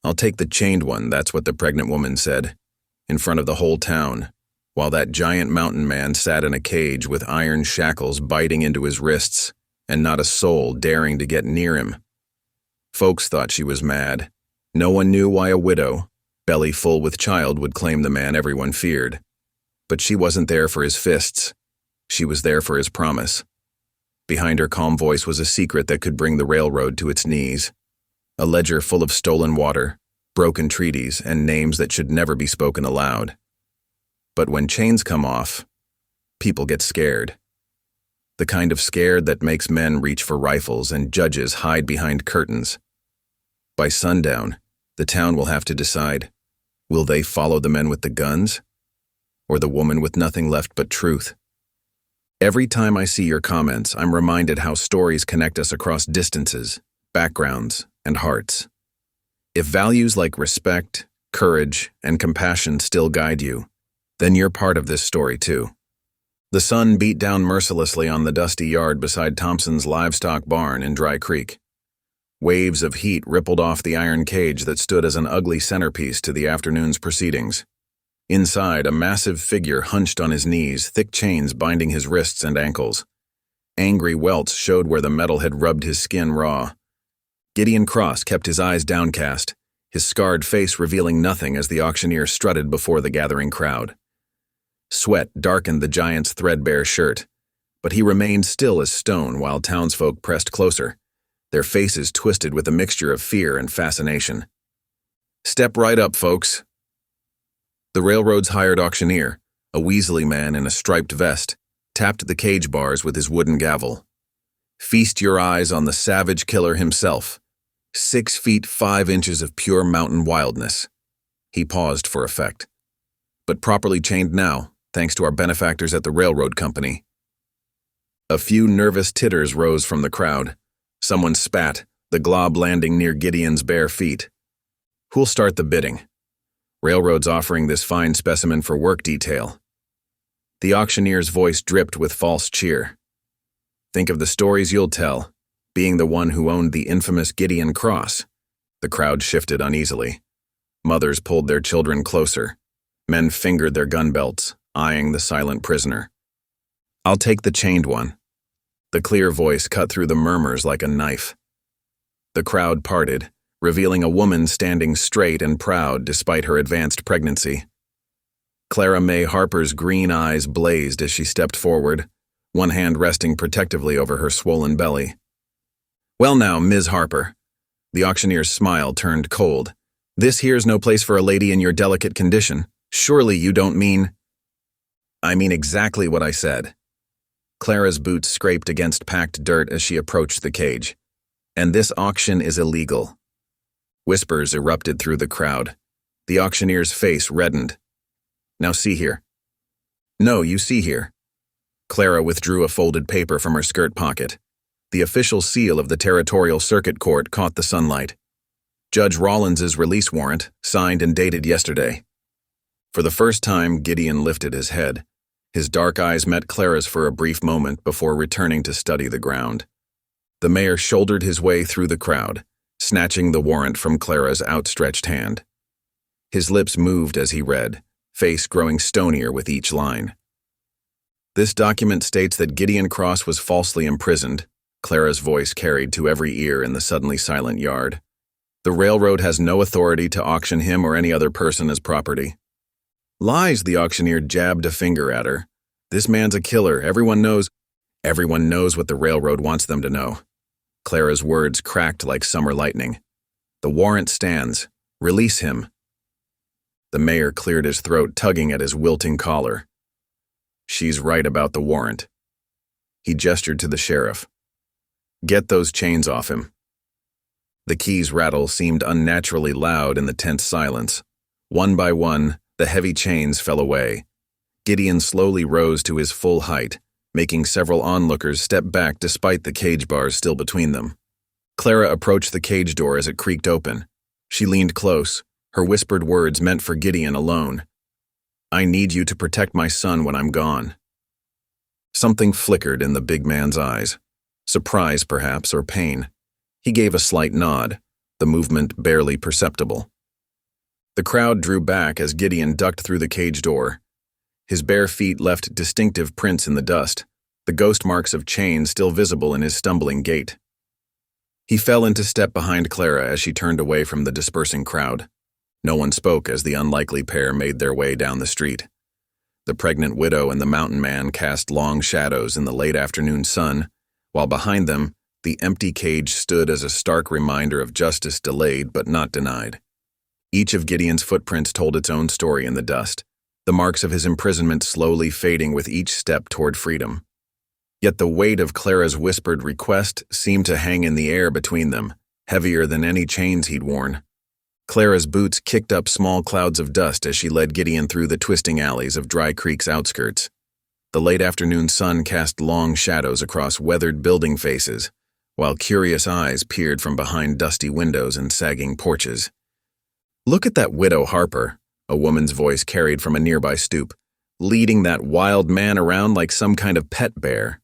"I'll take the chained one," that's what the pregnant woman said, in front of the whole town, while that giant mountain man sat in a cage with iron shackles biting into his wrists, and not a soul daring to get near him. Folks thought she was mad. No one knew why a widow, belly full with child, would claim the man everyone feared. But she wasn't there for his fists. She was there for his promise. Behind her calm voice was a secret that could bring the railroad to its knees. A ledger full of stolen water, broken treaties, and names that should never be spoken aloud. But when chains come off, people get scared. The kind of scared that makes men reach for rifles and judges hide behind curtains. By sundown, the town will have to decide, will they follow the men with the guns, or the woman with nothing left but truth? Every time I see your comments, I'm reminded how stories connect us across distances, backgrounds, and hearts. If values like respect, courage, and compassion still guide you, then you're part of this story too. The sun beat down mercilessly on the dusty yard beside Thompson's livestock barn in Dry Creek. Waves of heat rippled off the iron cage that stood as an ugly centerpiece to the afternoon's proceedings. Inside, a massive figure hunched on his knees, thick chains binding his wrists and ankles. Angry welts showed where the metal had rubbed his skin raw. Gideon Cross kept his eyes downcast, his scarred face revealing nothing as the auctioneer strutted before the gathering crowd. Sweat darkened the giant's threadbare shirt, but he remained still as stone while townsfolk pressed closer, their faces twisted with a mixture of fear and fascination. "Step right up, folks." The railroad's hired auctioneer, a weaselly man in a striped vest, tapped the cage bars with his wooden gavel. "Feast your eyes on the savage killer himself. 6 feet 5 inches of pure mountain wildness." He paused for effect. "But properly chained now, thanks to our benefactors at the railroad company." A few nervous titters rose from the crowd. Someone spat, the glob landing near Gideon's bare feet. "Who'll start the bidding? Railroad's offering this fine specimen for work detail." The auctioneer's voice dripped with false cheer. "Think of the stories you'll tell, being the one who owned the infamous Gideon Cross." The crowd shifted uneasily. Mothers pulled their children closer. Men fingered their gun belts, eyeing the silent prisoner. "I'll take the chained one." The clear voice cut through the murmurs like a knife. The crowd parted, revealing a woman standing straight and proud despite her advanced pregnancy. Clara May Harper's green eyes blazed as she stepped forward, one hand resting protectively over her swollen belly. "Well now, Ms. Harper." The auctioneer's smile turned cold. "This here's no place for a lady in your delicate condition. Surely you don't mean—" "I mean exactly what I said." Clara's boots scraped against packed dirt as she approached the cage. "And this auction is illegal." Whispers erupted through the crowd. The auctioneer's face reddened. "Now see here." "No, you see here." Clara withdrew a folded paper from her skirt pocket. The official seal of the Territorial Circuit Court caught the sunlight. Judge Rawlins's release warrant, signed and dated yesterday. For the first time, Gideon lifted his head. His dark eyes met Clara's for a brief moment before returning to study the ground. The mayor shouldered his way through the crowd, snatching the warrant from Clara's outstretched hand. His lips moved as he read, face growing stonier with each line. "This document states that Gideon Cross was falsely imprisoned," Clara's voice carried to every ear in the suddenly silent yard. "The railroad has no authority to auction him or any other person as property." "Lies," the auctioneer jabbed a finger at her. "This man's a killer. Everyone knows what the railroad wants them to know." Clara's words cracked like summer lightning. "The warrant stands. Release him." The mayor cleared his throat, tugging at his wilting collar. "She's right about the warrant." He gestured to the sheriff. "Get those chains off him." The key's rattle seemed unnaturally loud in the tense silence. One by one, the heavy chains fell away. Gideon slowly rose to his full height, making several onlookers step back despite the cage bars still between them. Clara approached the cage door as it creaked open. She leaned close, her whispered words meant for Gideon alone. "I need you to protect my son when I'm gone." Something flickered in the big man's eyes. Surprise, perhaps, or pain. He gave a slight nod, the movement barely perceptible. The crowd drew back as Gideon ducked through the cage door. His bare feet left distinctive prints in the dust, the ghost marks of chains still visible in his stumbling gait. He fell into step behind Clara as she turned away from the dispersing crowd. No one spoke as the unlikely pair made their way down the street. The pregnant widow and the mountain man cast long shadows in the late afternoon sun, while behind them, the empty cage stood as a stark reminder of justice delayed but not denied. Each of Gideon's footprints told its own story in the dust, the marks of his imprisonment slowly fading with each step toward freedom. Yet the weight of Clara's whispered request seemed to hang in the air between them, heavier than any chains he'd worn. Clara's boots kicked up small clouds of dust as she led Gideon through the twisting alleys of Dry Creek's outskirts. The late afternoon sun cast long shadows across weathered building faces, while curious eyes peered from behind dusty windows and sagging porches. "Look at that widow Harper," a woman's voice carried from a nearby stoop, "leading that wild man around like some kind of pet bear."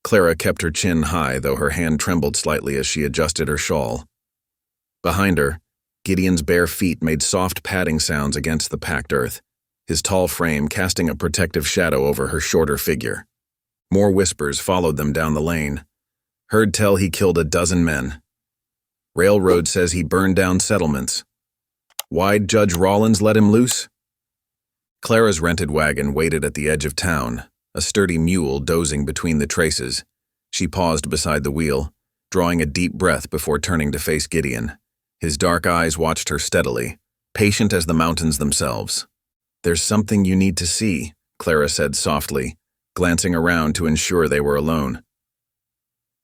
Clara kept her chin high, though her hand trembled slightly as she adjusted her shawl. Behind her, Gideon's bare feet made soft padding sounds against the packed earth, his tall frame casting a protective shadow over her shorter figure. More whispers followed them down the lane. "Heard tell he killed a dozen men. Railroad says he burned down settlements. Why'd Judge Rollins let him loose?" Clara's rented wagon waited at the edge of town, a sturdy mule dozing between the traces. She paused beside the wheel, drawing a deep breath before turning to face Gideon. His dark eyes watched her steadily, patient as the mountains themselves. "There's something you need to see," Clara said softly, glancing around to ensure they were alone.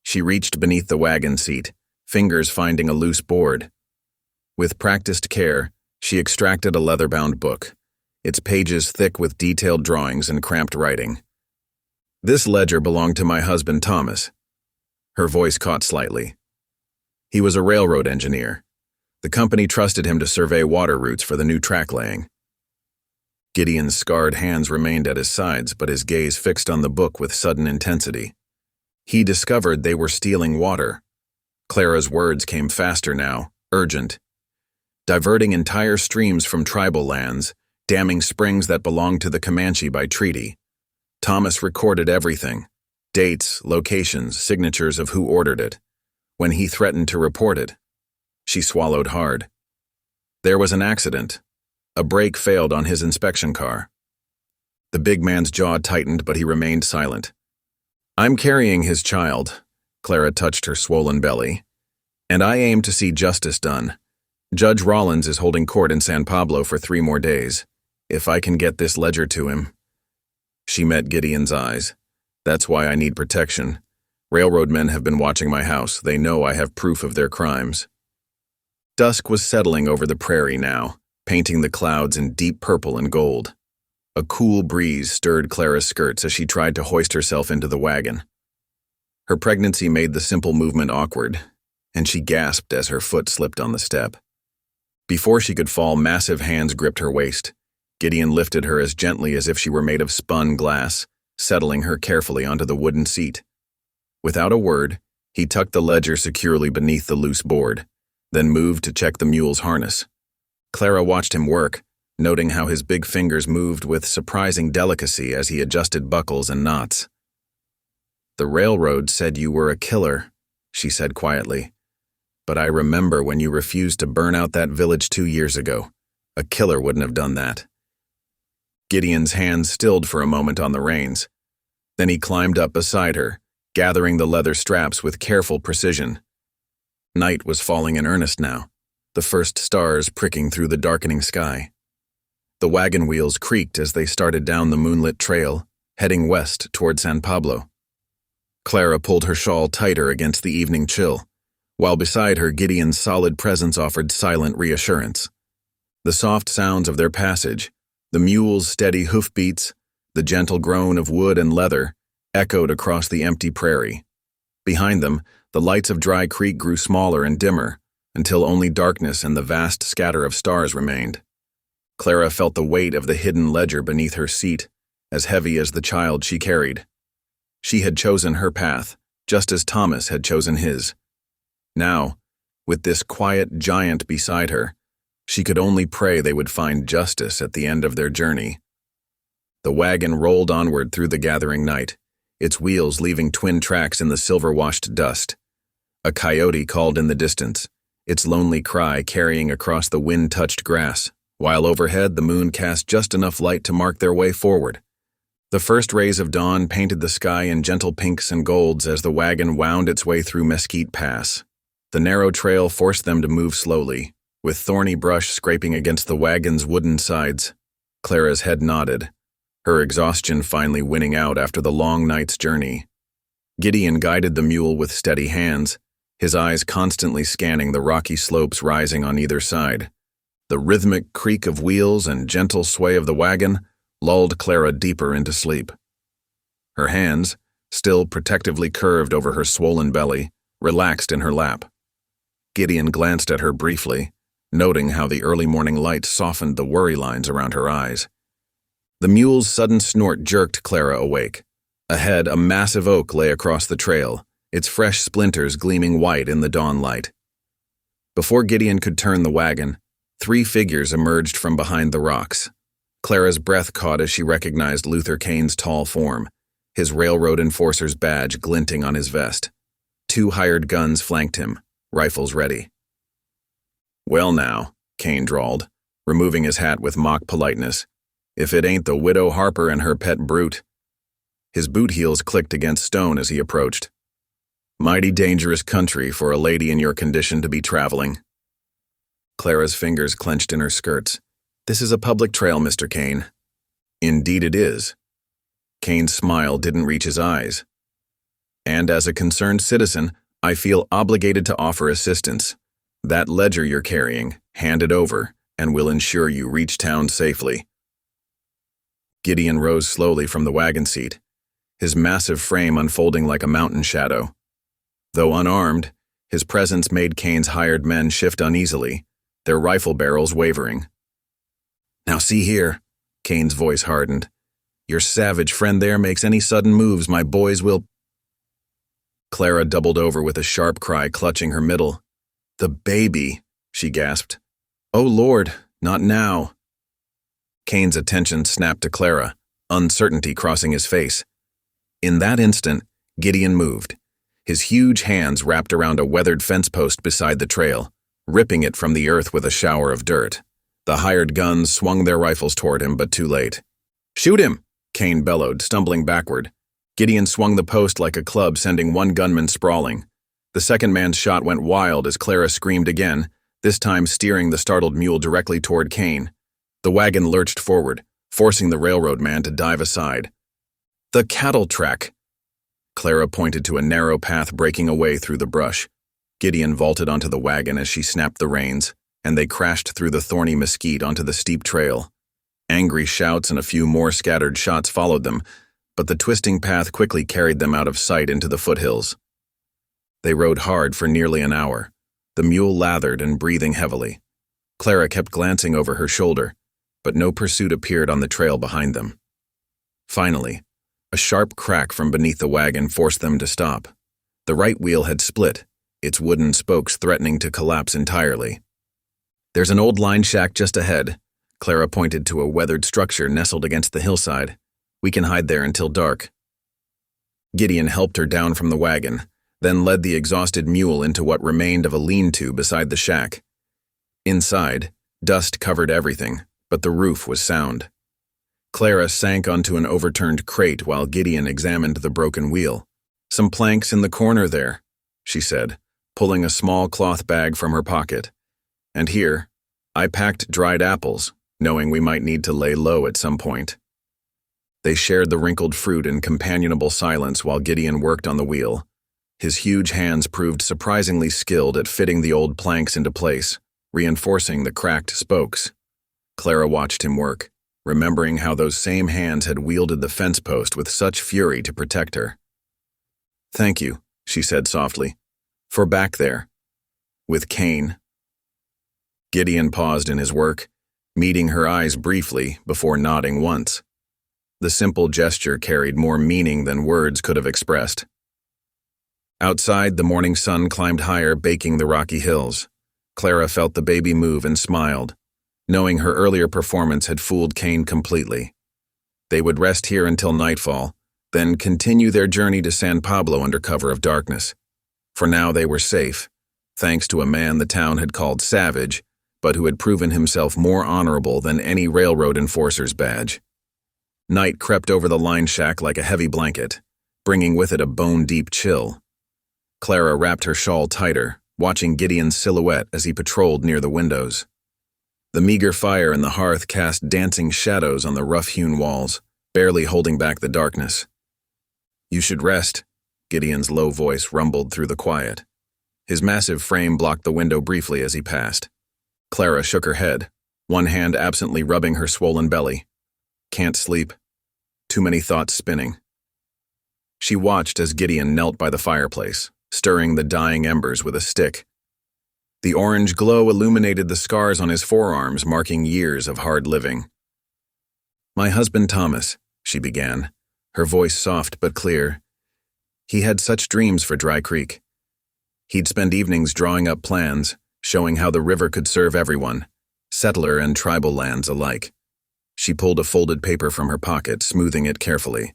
She reached beneath the wagon seat, fingers finding a loose board. With practiced care, she extracted a leather-bound book, its pages thick with detailed drawings and cramped writing. "This ledger belonged to my husband Thomas." Her voice caught slightly. "He was a railroad engineer. The company trusted him to survey water routes for the new track laying." Gideon's scarred hands remained at his sides, but his gaze fixed on the book with sudden intensity. He discovered they were stealing water. Clara's words came faster now, urgent. Diverting entire streams from tribal lands, damming springs that belonged to the Comanche by treaty. Thomas recorded everything: dates, locations, signatures of who ordered it. When he threatened to report it, she swallowed hard. There was an accident. A brake failed on his inspection car. The big man's jaw tightened, but he remained silent. "I'm carrying his child," Clara touched her swollen belly, "and I aim to see justice done. Judge Rollins is holding court in San Pablo for 3 more days. If I can get this ledger to him." She met Gideon's eyes. "That's why I need protection. Railroad men have been watching my house. They know I have proof of their crimes." Dusk was settling over the prairie now, painting the clouds in deep purple and gold. A cool breeze stirred Clara's skirts as she tried to hoist herself into the wagon. Her pregnancy made the simple movement awkward, and she gasped as her foot slipped on the step. Before she could fall, massive hands gripped her waist. Gideon lifted her as gently as if she were made of spun glass, settling her carefully onto the wooden seat. Without a word, he tucked the ledger securely beneath the loose board, then moved to check the mule's harness. Clara watched him work, noting how his big fingers moved with surprising delicacy as he adjusted buckles and knots. "The railroad said you were a killer," she said quietly. "But I remember when you refused to burn out that village 2 years ago. A killer wouldn't have done that." Gideon's hands stilled for a moment on the reins. Then he climbed up beside her, gathering the leather straps with careful precision. Night was falling in earnest now, the first stars pricking through the darkening sky. The wagon wheels creaked as they started down the moonlit trail, heading west toward San Pablo. Clara pulled her shawl tighter against the evening chill, while beside her Gideon's solid presence offered silent reassurance. The soft sounds of their passage, the mule's steady hoofbeats, the gentle groan of wood and leather, echoed across the empty prairie. Behind them, the lights of Dry Creek grew smaller and dimmer, until only darkness and the vast scatter of stars remained. Clara felt the weight of the hidden ledger beneath her seat, as heavy as the child she carried. She had chosen her path, just as Thomas had chosen his. Now, with this quiet giant beside her, She could only pray they would find justice at the end of their journey. The wagon rolled onward through the gathering night, its wheels leaving twin tracks in the silver-washed dust. A coyote called in the distance, its lonely cry carrying across the wind-touched grass, while overhead the moon cast just enough light to mark their way forward. The first rays of dawn painted the sky in gentle pinks and golds as the wagon wound its way through Mesquite Pass. The narrow trail forced them to move slowly, with thorny brush scraping against the wagon's wooden sides. Clara's head nodded, her exhaustion finally winning out after the long night's journey. Gideon guided the mule with steady hands, his eyes constantly scanning the rocky slopes rising on either side. The rhythmic creak of wheels and gentle sway of the wagon lulled Clara deeper into sleep. Her hands, still protectively curved over her swollen belly, relaxed in her lap. Gideon glanced at her briefly, noting how the early morning light softened the worry lines around her eyes. The mule's sudden snort jerked Clara awake. Ahead, a massive oak lay across the trail, its fresh splinters gleaming white in the dawn light. Before Gideon could turn the wagon, 3 figures emerged from behind the rocks. Clara's breath caught as she recognized Luther Kane's tall form, his railroad enforcer's badge glinting on his vest. 2 hired guns flanked him, rifles ready. "Well now," Kane drawled, removing his hat with mock politeness, "if it ain't the widow Harper and her pet brute." His boot heels clicked against stone as he approached. "Mighty dangerous country for a lady in your condition to be traveling." Clara's fingers clenched in her skirts. "This is a public trail, Mr. Kane." "Indeed it is." Kane's smile didn't reach his eyes. "And as a concerned citizen, I feel obligated to offer assistance. That ledger you're carrying, hand it over, and we'll ensure you reach town safely." Gideon rose slowly from the wagon seat, his massive frame unfolding like a mountain shadow. Though unarmed, his presence made Kane's hired men shift uneasily, their rifle barrels wavering. "Now see here," Kane's voice hardened. "Your savage friend there makes any sudden moves, my boys will—" Clara doubled over with a sharp cry, clutching her middle. "The baby," she gasped. "Oh Lord, not now." Kane's attention snapped to Clara, uncertainty crossing his face. In that instant, Gideon moved, his huge hands wrapped around a weathered fence post beside the trail, ripping it from the earth with a shower of dirt. The hired guns swung their rifles toward him, but too late. "Shoot him!" Kane bellowed, stumbling backward. Gideon swung the post like a club, sending one gunman sprawling. The second man's shot went wild as Clara screamed again, this time steering the startled mule directly toward Kane. The wagon lurched forward, forcing the railroad man to dive aside. "The cattle track!" Clara pointed to a narrow path breaking away through the brush. Gideon vaulted onto the wagon as she snapped the reins, and they crashed through the thorny mesquite onto the steep trail. Angry shouts and a few more scattered shots followed them, but the twisting path quickly carried them out of sight into the foothills. They rode hard for nearly an hour, the mule lathered and breathing heavily. Clara kept glancing over her shoulder, but no pursuit appeared on the trail behind them. Finally, a sharp crack from beneath the wagon forced them to stop. The right wheel had split, its wooden spokes threatening to collapse entirely. "There's an old line shack just ahead." Clara pointed to a weathered structure nestled against the hillside. "We can hide there until dark." Gideon helped her down from the wagon, then led the exhausted mule into what remained of a lean-to beside the shack. Inside, dust covered everything, but the roof was sound. Clara sank onto an overturned crate while Gideon examined the broken wheel. "Some planks in the corner there," she said, pulling a small cloth bag from her pocket. "And here, I packed dried apples, knowing we might need to lay low at some point." They shared the wrinkled fruit in companionable silence while Gideon worked on the wheel. His huge hands proved surprisingly skilled at fitting the old planks into place, reinforcing the cracked spokes. Clara watched him work, remembering how those same hands had wielded the fence post with such fury to protect her. "Thank you," she said softly, "for back there. With Kane." Gideon paused in his work, meeting her eyes briefly before nodding once. The simple gesture carried more meaning than words could have expressed. Outside, the morning sun climbed higher, baking the rocky hills. Clara felt the baby move and smiled, knowing her earlier performance had fooled Kane completely. They would rest here until nightfall, then continue their journey to San Pablo under cover of darkness. For now they were safe, thanks to a man the town had called savage, but who had proven himself more honorable than any railroad enforcer's badge. Night crept over the line shack like a heavy blanket, bringing with it a bone-deep chill. Clara wrapped her shawl tighter, watching Gideon's silhouette as he patrolled near the windows. The meager fire in the hearth cast dancing shadows on the rough-hewn walls, barely holding back the darkness. "You should rest," Gideon's low voice rumbled through the quiet. His massive frame blocked the window briefly as he passed. Clara shook her head, one hand absently rubbing her swollen belly. "Can't sleep. Too many thoughts spinning." She watched as Gideon knelt by the fireplace, stirring the dying embers with a stick. The orange glow illuminated the scars on his forearms, marking years of hard living. "My husband Thomas," she began, her voice soft but clear. "He had such dreams for Dry Creek. He'd spend evenings drawing up plans, showing how the river could serve everyone, settler and tribal lands alike." She pulled a folded paper from her pocket, smoothing it carefully.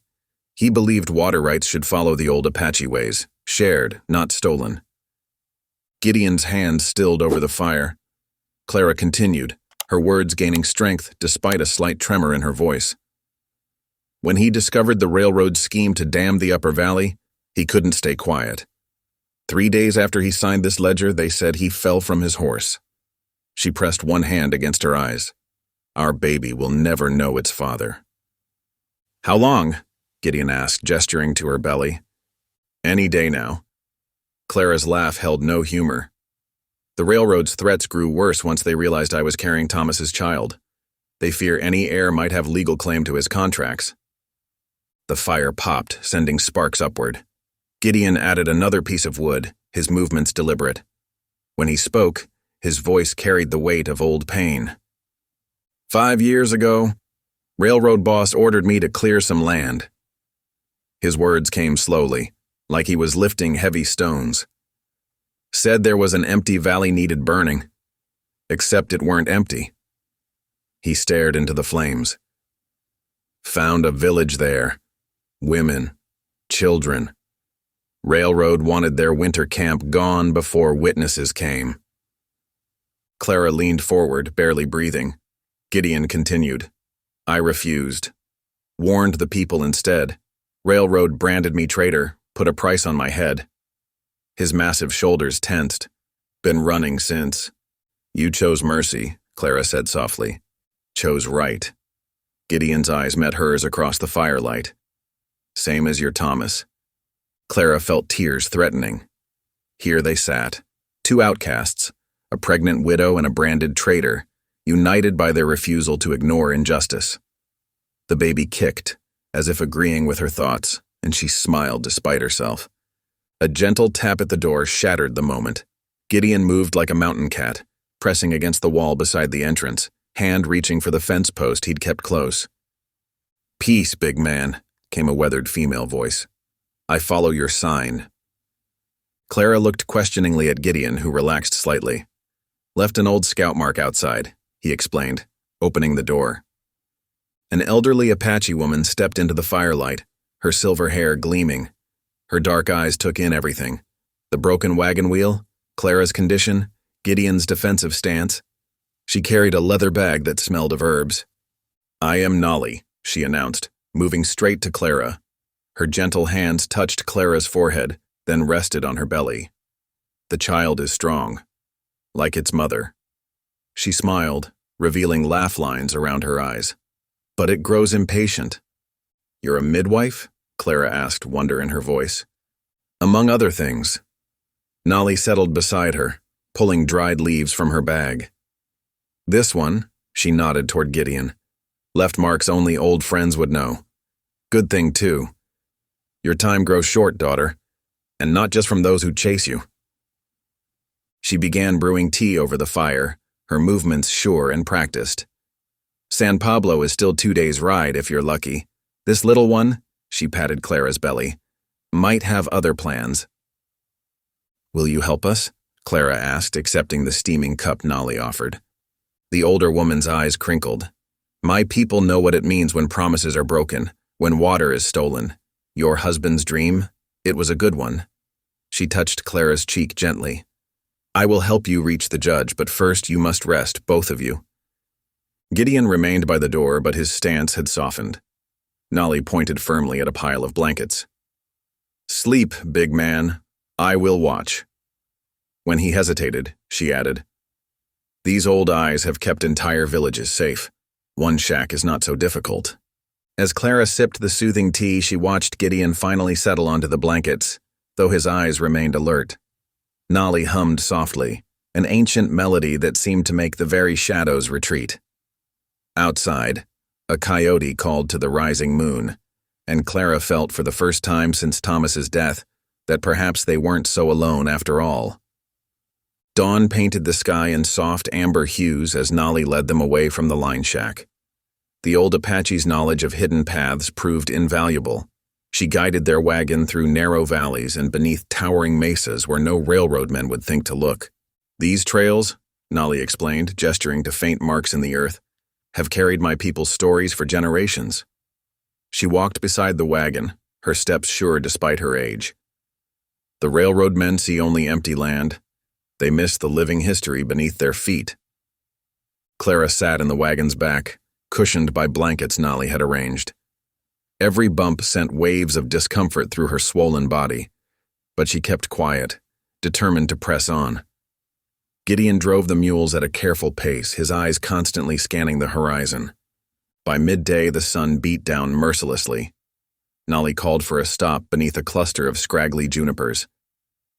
He believed water rights should follow the old Apache ways, shared, not stolen. Gideon's hand stilled over the fire. Clara continued, her words gaining strength despite a slight tremor in her voice. "When he discovered the railroad's scheme to dam the Upper Valley, he couldn't stay quiet. 3 days after he signed this ledger, they said he fell from his horse." She pressed one hand against her eyes. "Our baby will never know its father." "How long?" Gideon asked, gesturing to her belly. "Any day now." Clara's laugh held no humor. "The railroad's threats grew worse once they realized I was carrying Thomas's child. They fear any heir might have legal claim to his contracts." The fire popped, sending sparks upward. Gideon added another piece of wood, his movements deliberate. When he spoke, his voice carried the weight of old pain. 5 years ago, railroad boss ordered me to clear some land." His words came slowly, like he was lifting heavy stones. "Said there was an empty valley needed burning. Except it weren't empty." He stared into the flames. "Found a village there. Women, children. Railroad wanted their winter camp gone before witnesses came." Clara leaned forward, barely breathing. Gideon continued. "I refused. Warned the people instead. Railroad branded me traitor, put a price on my head." His massive shoulders tensed. "Been running since." "You chose mercy," Clara said softly. "Chose right." Gideon's eyes met hers across the firelight. "Same as your Thomas." Clara felt tears threatening. Here they sat, two outcasts, a pregnant widow and a branded traitor, united by their refusal to ignore injustice. The baby kicked, as if agreeing with her thoughts, and she smiled despite herself. A gentle tap at the door shattered the moment. Gideon moved like a mountain cat, pressing against the wall beside the entrance, hand reaching for the fence post he'd kept close. "Peace, big man," came a weathered female voice. "I follow your sign." Clara looked questioningly at Gideon, who relaxed slightly. "Left an old scout mark outside," he explained, opening the door. An elderly Apache woman stepped into the firelight, her silver hair gleaming. Her dark eyes took in everything. The broken wagon wheel, Clara's condition, Gideon's defensive stance. She carried a leather bag that smelled of herbs. "I am Nolly," she announced, moving straight to Clara. Her gentle hands touched Clara's forehead, then rested on her belly. "The child is strong, like its mother." She smiled, revealing laugh lines around her eyes. "But it grows impatient." "You're a midwife?" Clara asked, wonder in her voice. "Among other things." Nolly settled beside her, pulling dried leaves from her bag. "This one," she nodded toward Gideon, "left marks only old friends would know. Good thing, too. Your time grows short, daughter, and not just from those who chase you." She began brewing tea over the fire, her movements sure and practiced. "San Pablo is still 2 days' ride if you're lucky. This little one," she patted Clara's belly, "might have other plans." "Will you help us?" Clara asked, accepting the steaming cup Nolly offered. The older woman's eyes crinkled. My people know what it means when promises are broken, when water is stolen. Your husband's dream? It was a good one. She touched Clara's cheek gently. I will help you reach the judge, but first you must rest, both of you. Gideon remained by the door, but his stance had softened. Nolly pointed firmly at a pile of blankets. Sleep, big man. I will watch. When he hesitated, she added, These old eyes have kept entire villages safe. One shack is not so difficult. As Clara sipped the soothing tea, she watched Gideon finally settle onto the blankets, though his eyes remained alert. Nolly hummed softly, an ancient melody that seemed to make the very shadows retreat. Outside, a coyote called to the rising moon, and Clara felt for the first time since Thomas's death that perhaps they weren't so alone after all. Dawn painted the sky in soft amber hues as Nolly led them away from the line shack. The old Apache's knowledge of hidden paths proved invaluable. She guided their wagon through narrow valleys and beneath towering mesas where no railroad men would think to look. These trails, Nolly explained, gesturing to faint marks in the earth, have carried my people's stories for generations. She walked beside the wagon, her steps sure despite her age. The railroad men see only empty land. They miss the living history beneath their feet. Clara sat in the wagon's back, cushioned by blankets Nolly had arranged. Every bump sent waves of discomfort through her swollen body, but she kept quiet, determined to press on. Gideon drove the mules at a careful pace, his eyes constantly scanning the horizon. By midday, the sun beat down mercilessly. Nolly called for a stop beneath a cluster of scraggly junipers.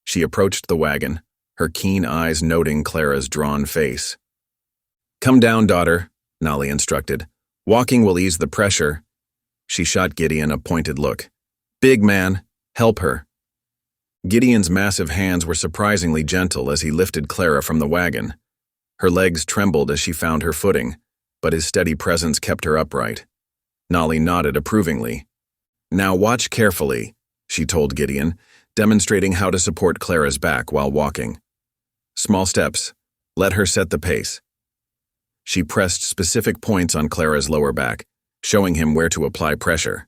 She approached the wagon, her keen eyes noting Clara's drawn face. Come down, daughter, Nolly instructed. Walking will ease the pressure. She shot Gideon a pointed look. Big man, help her. Gideon's massive hands were surprisingly gentle as he lifted Clara from the wagon. Her legs trembled as she found her footing, but his steady presence kept her upright. Nolly nodded approvingly. Now watch carefully, she told Gideon, demonstrating how to support Clara's back while walking. Small steps. Let her set the pace. She pressed specific points on Clara's lower back, showing him where to apply pressure.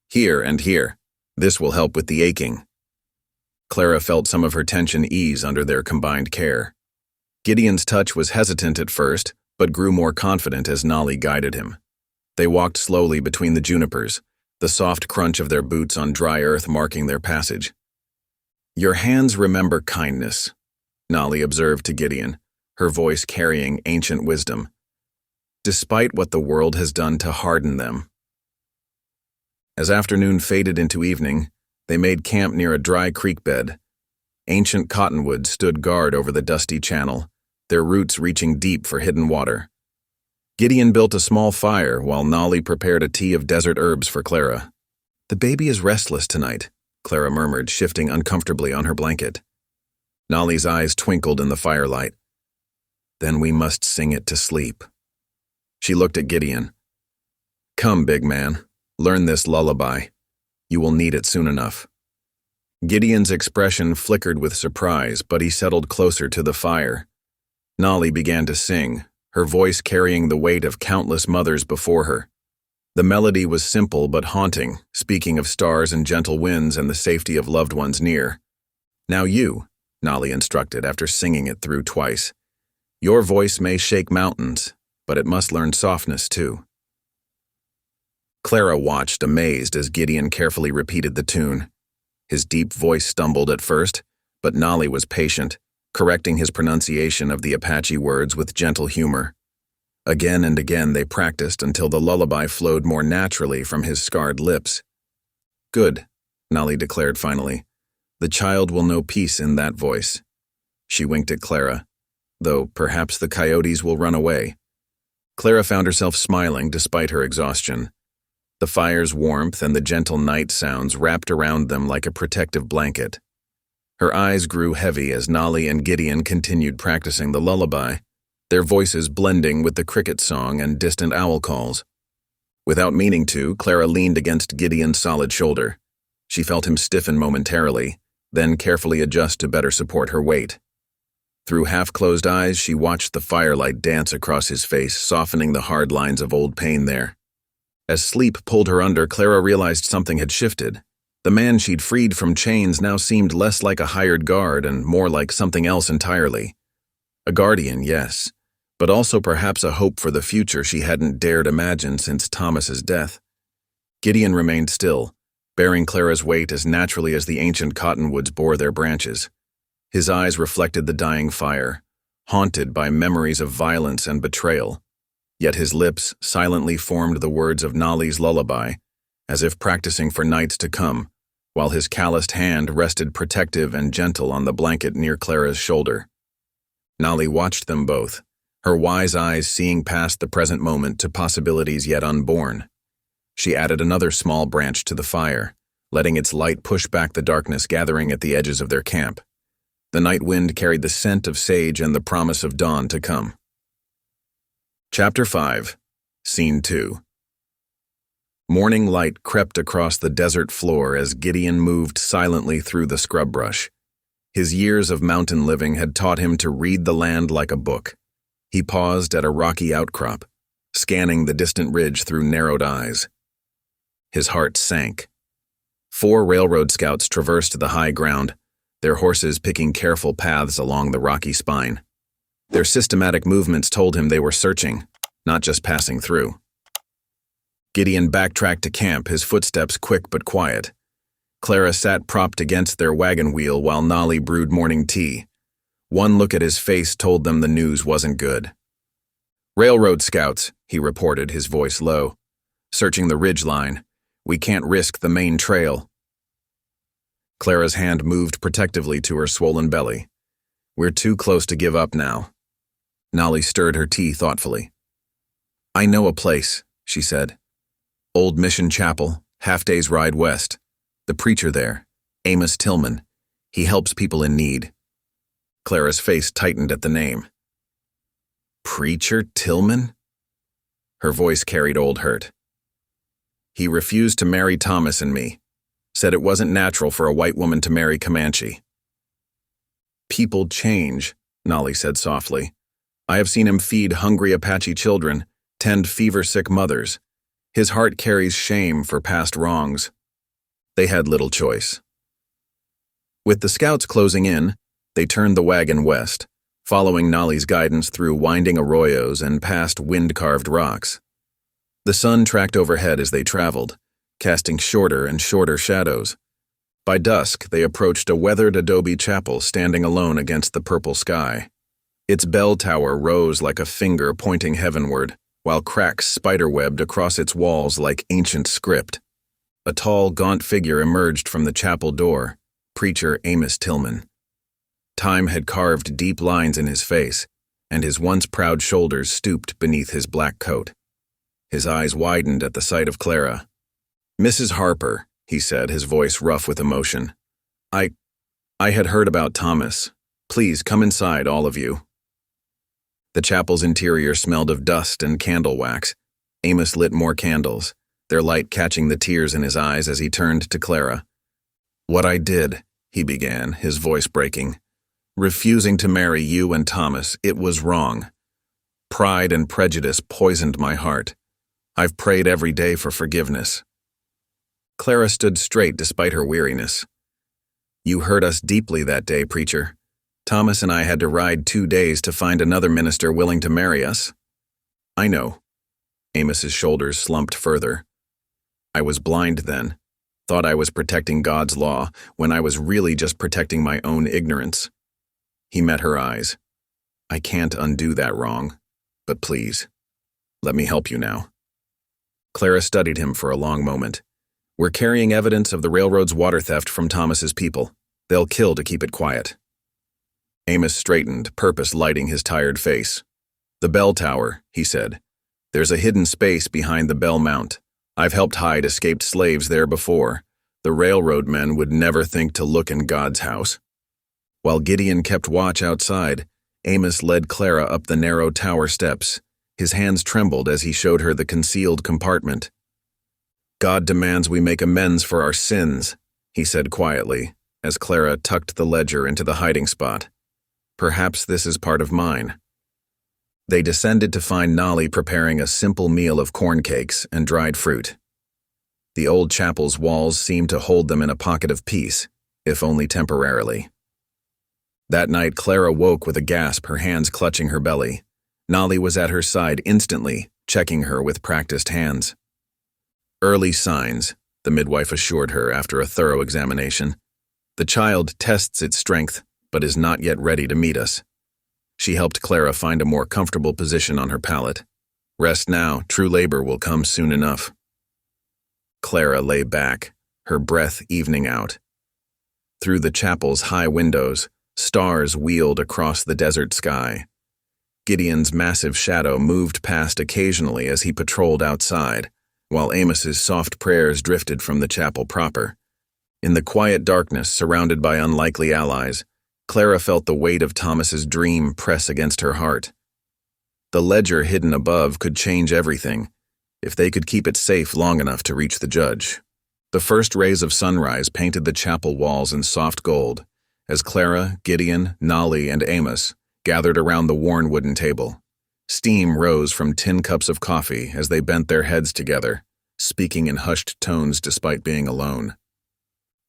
Here and here. This will help with the aching. Clara felt some of her tension ease under their combined care. Gideon's touch was hesitant at first, but grew more confident as Nolly guided him. They walked slowly between the junipers, the soft crunch of their boots on dry earth marking their passage. Your hands remember kindness, Nolly observed to Gideon, her voice carrying ancient wisdom, despite what the world has done to harden them. As afternoon faded into evening, they made camp near a dry creek bed. Ancient cottonwoods stood guard over the dusty channel, their roots reaching deep for hidden water. Gideon built a small fire while Nolly prepared a tea of desert herbs for Clara. The baby is restless tonight, Clara murmured, shifting uncomfortably on her blanket. Nolly's eyes twinkled in the firelight. Then we must sing it to sleep. She looked at Gideon. Come, big man, learn this lullaby. You will need it soon enough. Gideon's expression flickered with surprise, but he settled closer to the fire. Nolly began to sing, her voice carrying the weight of countless mothers before her. The melody was simple but haunting, speaking of stars and gentle winds and the safety of loved ones near. Now you, Nolly instructed after singing it through twice. Your voice may shake mountains, but it must learn softness too. Clara watched, amazed, as Gideon carefully repeated the tune. His deep voice stumbled at first, but Nolly was patient, correcting his pronunciation of the Apache words with gentle humor. Again and again they practiced until the lullaby flowed more naturally from his scarred lips. Good, Nolly declared finally. The child will know peace in that voice. She winked at Clara, though perhaps the coyotes will run away. Clara found herself smiling despite her exhaustion. The fire's warmth and the gentle night sounds wrapped around them like a protective blanket. Her eyes grew heavy as Nolly and Gideon continued practicing the lullaby, their voices blending with the cricket song and distant owl calls. Without meaning to, Clara leaned against Gideon's solid shoulder. She felt him stiffen momentarily, then carefully adjust to better support her weight. Through half-closed eyes, she watched the firelight dance across his face, softening the hard lines of old pain there. As sleep pulled her under, Clara realized something had shifted. The man she'd freed from chains now seemed less like a hired guard and more like something else entirely. A guardian, yes, but also perhaps a hope for the future she hadn't dared imagine since Thomas's death. Gideon remained still, bearing Clara's weight as naturally as the ancient cottonwoods bore their branches. His eyes reflected the dying fire, haunted by memories of violence and betrayal. Yet his lips silently formed the words of Nali's lullaby, as if practicing for nights to come, while his calloused hand rested protective and gentle on the blanket near Clara's shoulder. Nali watched them both, her wise eyes seeing past the present moment to possibilities yet unborn. She added another small branch to the fire, letting its light push back the darkness gathering at the edges of their camp. The night wind carried the scent of sage and the promise of dawn to come. Chapter 5, Scene 2. Morning light crept across the desert floor as Gideon moved silently through the scrub brush. His years of mountain living had taught him to read the land like a book. He paused at a rocky outcrop, scanning the distant ridge through narrowed eyes. His heart sank. 4 railroad scouts traversed the high ground, their horses picking careful paths along the rocky spine. Their systematic movements told him they were searching, not just passing through. Gideon backtracked to camp, his footsteps quick but quiet. Clara sat propped against their wagon wheel while Nali brewed morning tea. One look at his face told them the news wasn't good. "Railroad scouts," he reported, his voice low. "Searching the ridge line. We can't risk the main trail." Clara's hand moved protectively to her swollen belly. "We're too close to give up now." Nali stirred her tea thoughtfully. "I know a place," she said. "Old Mission Chapel, half-day's ride west. The preacher there, Amos Tillman. He helps people in need." Clara's face tightened at the name. "Preacher Tillman?" Her voice carried old hurt. "He refused to marry Thomas and me. Said it wasn't natural for a white woman to marry Comanche." "People change," Nali said softly. "I have seen him feed hungry Apache children, tend fever-sick mothers. His heart carries shame for past wrongs." They had little choice. With the scouts closing in, they turned the wagon west, following Nali's guidance through winding arroyos and past wind-carved rocks. The sun tracked overhead as they traveled, casting shorter and shorter shadows. By dusk, they approached a weathered adobe chapel standing alone against the purple sky. Its bell tower rose like a finger pointing heavenward, while cracks spiderwebbed across its walls like ancient script. A tall, gaunt figure emerged from the chapel door, preacher Amos Tillman. Time had carved deep lines in his face, and his once proud shoulders stooped beneath his black coat. His eyes widened at the sight of Clara. "Mrs. Harper," he said, his voice rough with emotion. I had heard about Thomas. Please come inside, all of you." The chapel's interior smelled of dust and candle wax. Amos lit more candles, their light catching the tears in his eyes as he turned to Clara. "What I did," he began, his voice breaking. "Refusing to marry you and Thomas, it was wrong. Pride and prejudice poisoned my heart. I've prayed every day for forgiveness." Clara stood straight despite her weariness. "You hurt us deeply that day, preacher. Thomas and I had to ride 2 days to find another minister willing to marry us." "I know." Amos's shoulders slumped further. "I was blind then. Thought I was protecting God's law, when I was really just protecting my own ignorance." He met her eyes. "I can't undo that wrong, but please, let me help you now." Clara studied him for a long moment. "We're carrying evidence of the railroad's water theft from Thomas's people. They'll kill to keep it quiet." Amos straightened, purpose lighting his tired face. "The bell tower," he said. "There's a hidden space behind the bell mount. I've helped hide escaped slaves there before. The railroad men would never think to look in God's house." While Gideon kept watch outside, Amos led Clara up the narrow tower steps. His hands trembled as he showed her the concealed compartment. "God demands we make amends for our sins," he said quietly, as Clara tucked the ledger into the hiding spot. Perhaps this is part of mine. They descended to find Nolly preparing a simple meal of corn cakes and dried fruit. The old chapel's walls seemed to hold them in a pocket of peace, if only temporarily. That night, Clara woke with a gasp, her hands clutching her belly. Nolly was at her side instantly, checking her with practiced hands. "Early signs," the midwife assured her after a thorough examination. "The child tests its strength, but is not yet ready to meet us." She helped Clara find a more comfortable position on her pallet. "Rest now, true labor will come soon enough." Clara lay back, her breath evening out. Through the chapel's high windows, stars wheeled across the desert sky. Gideon's massive shadow moved past occasionally as he patrolled outside, while Amos's soft prayers drifted from the chapel proper. In the quiet darkness, surrounded by unlikely allies, Clara felt the weight of Thomas's dream press against her heart. The ledger hidden above could change everything, if they could keep it safe long enough to reach the judge. The first rays of sunrise painted the chapel walls in soft gold, as Clara, Gideon, Nolly, and Amos gathered around the worn wooden table. Steam rose from tin cups of coffee as they bent their heads together, speaking in hushed tones despite being alone.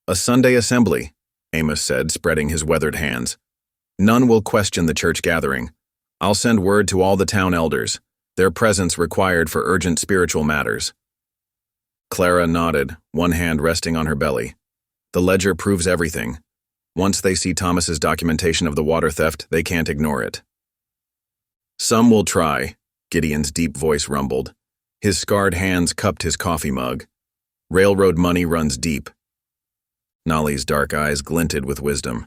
"A Sunday assembly," Amos said, spreading his weathered hands. "None will question the church gathering. I'll send word to all the town elders, their presence required for urgent spiritual matters." Clara nodded, one hand resting on her belly. "The ledger proves everything. Once they see Thomas's documentation of the water theft, they can't ignore it." "Some will try," Gideon's deep voice rumbled. His scarred hands cupped his coffee mug. "Railroad money runs deep." Nolly's dark eyes glinted with wisdom.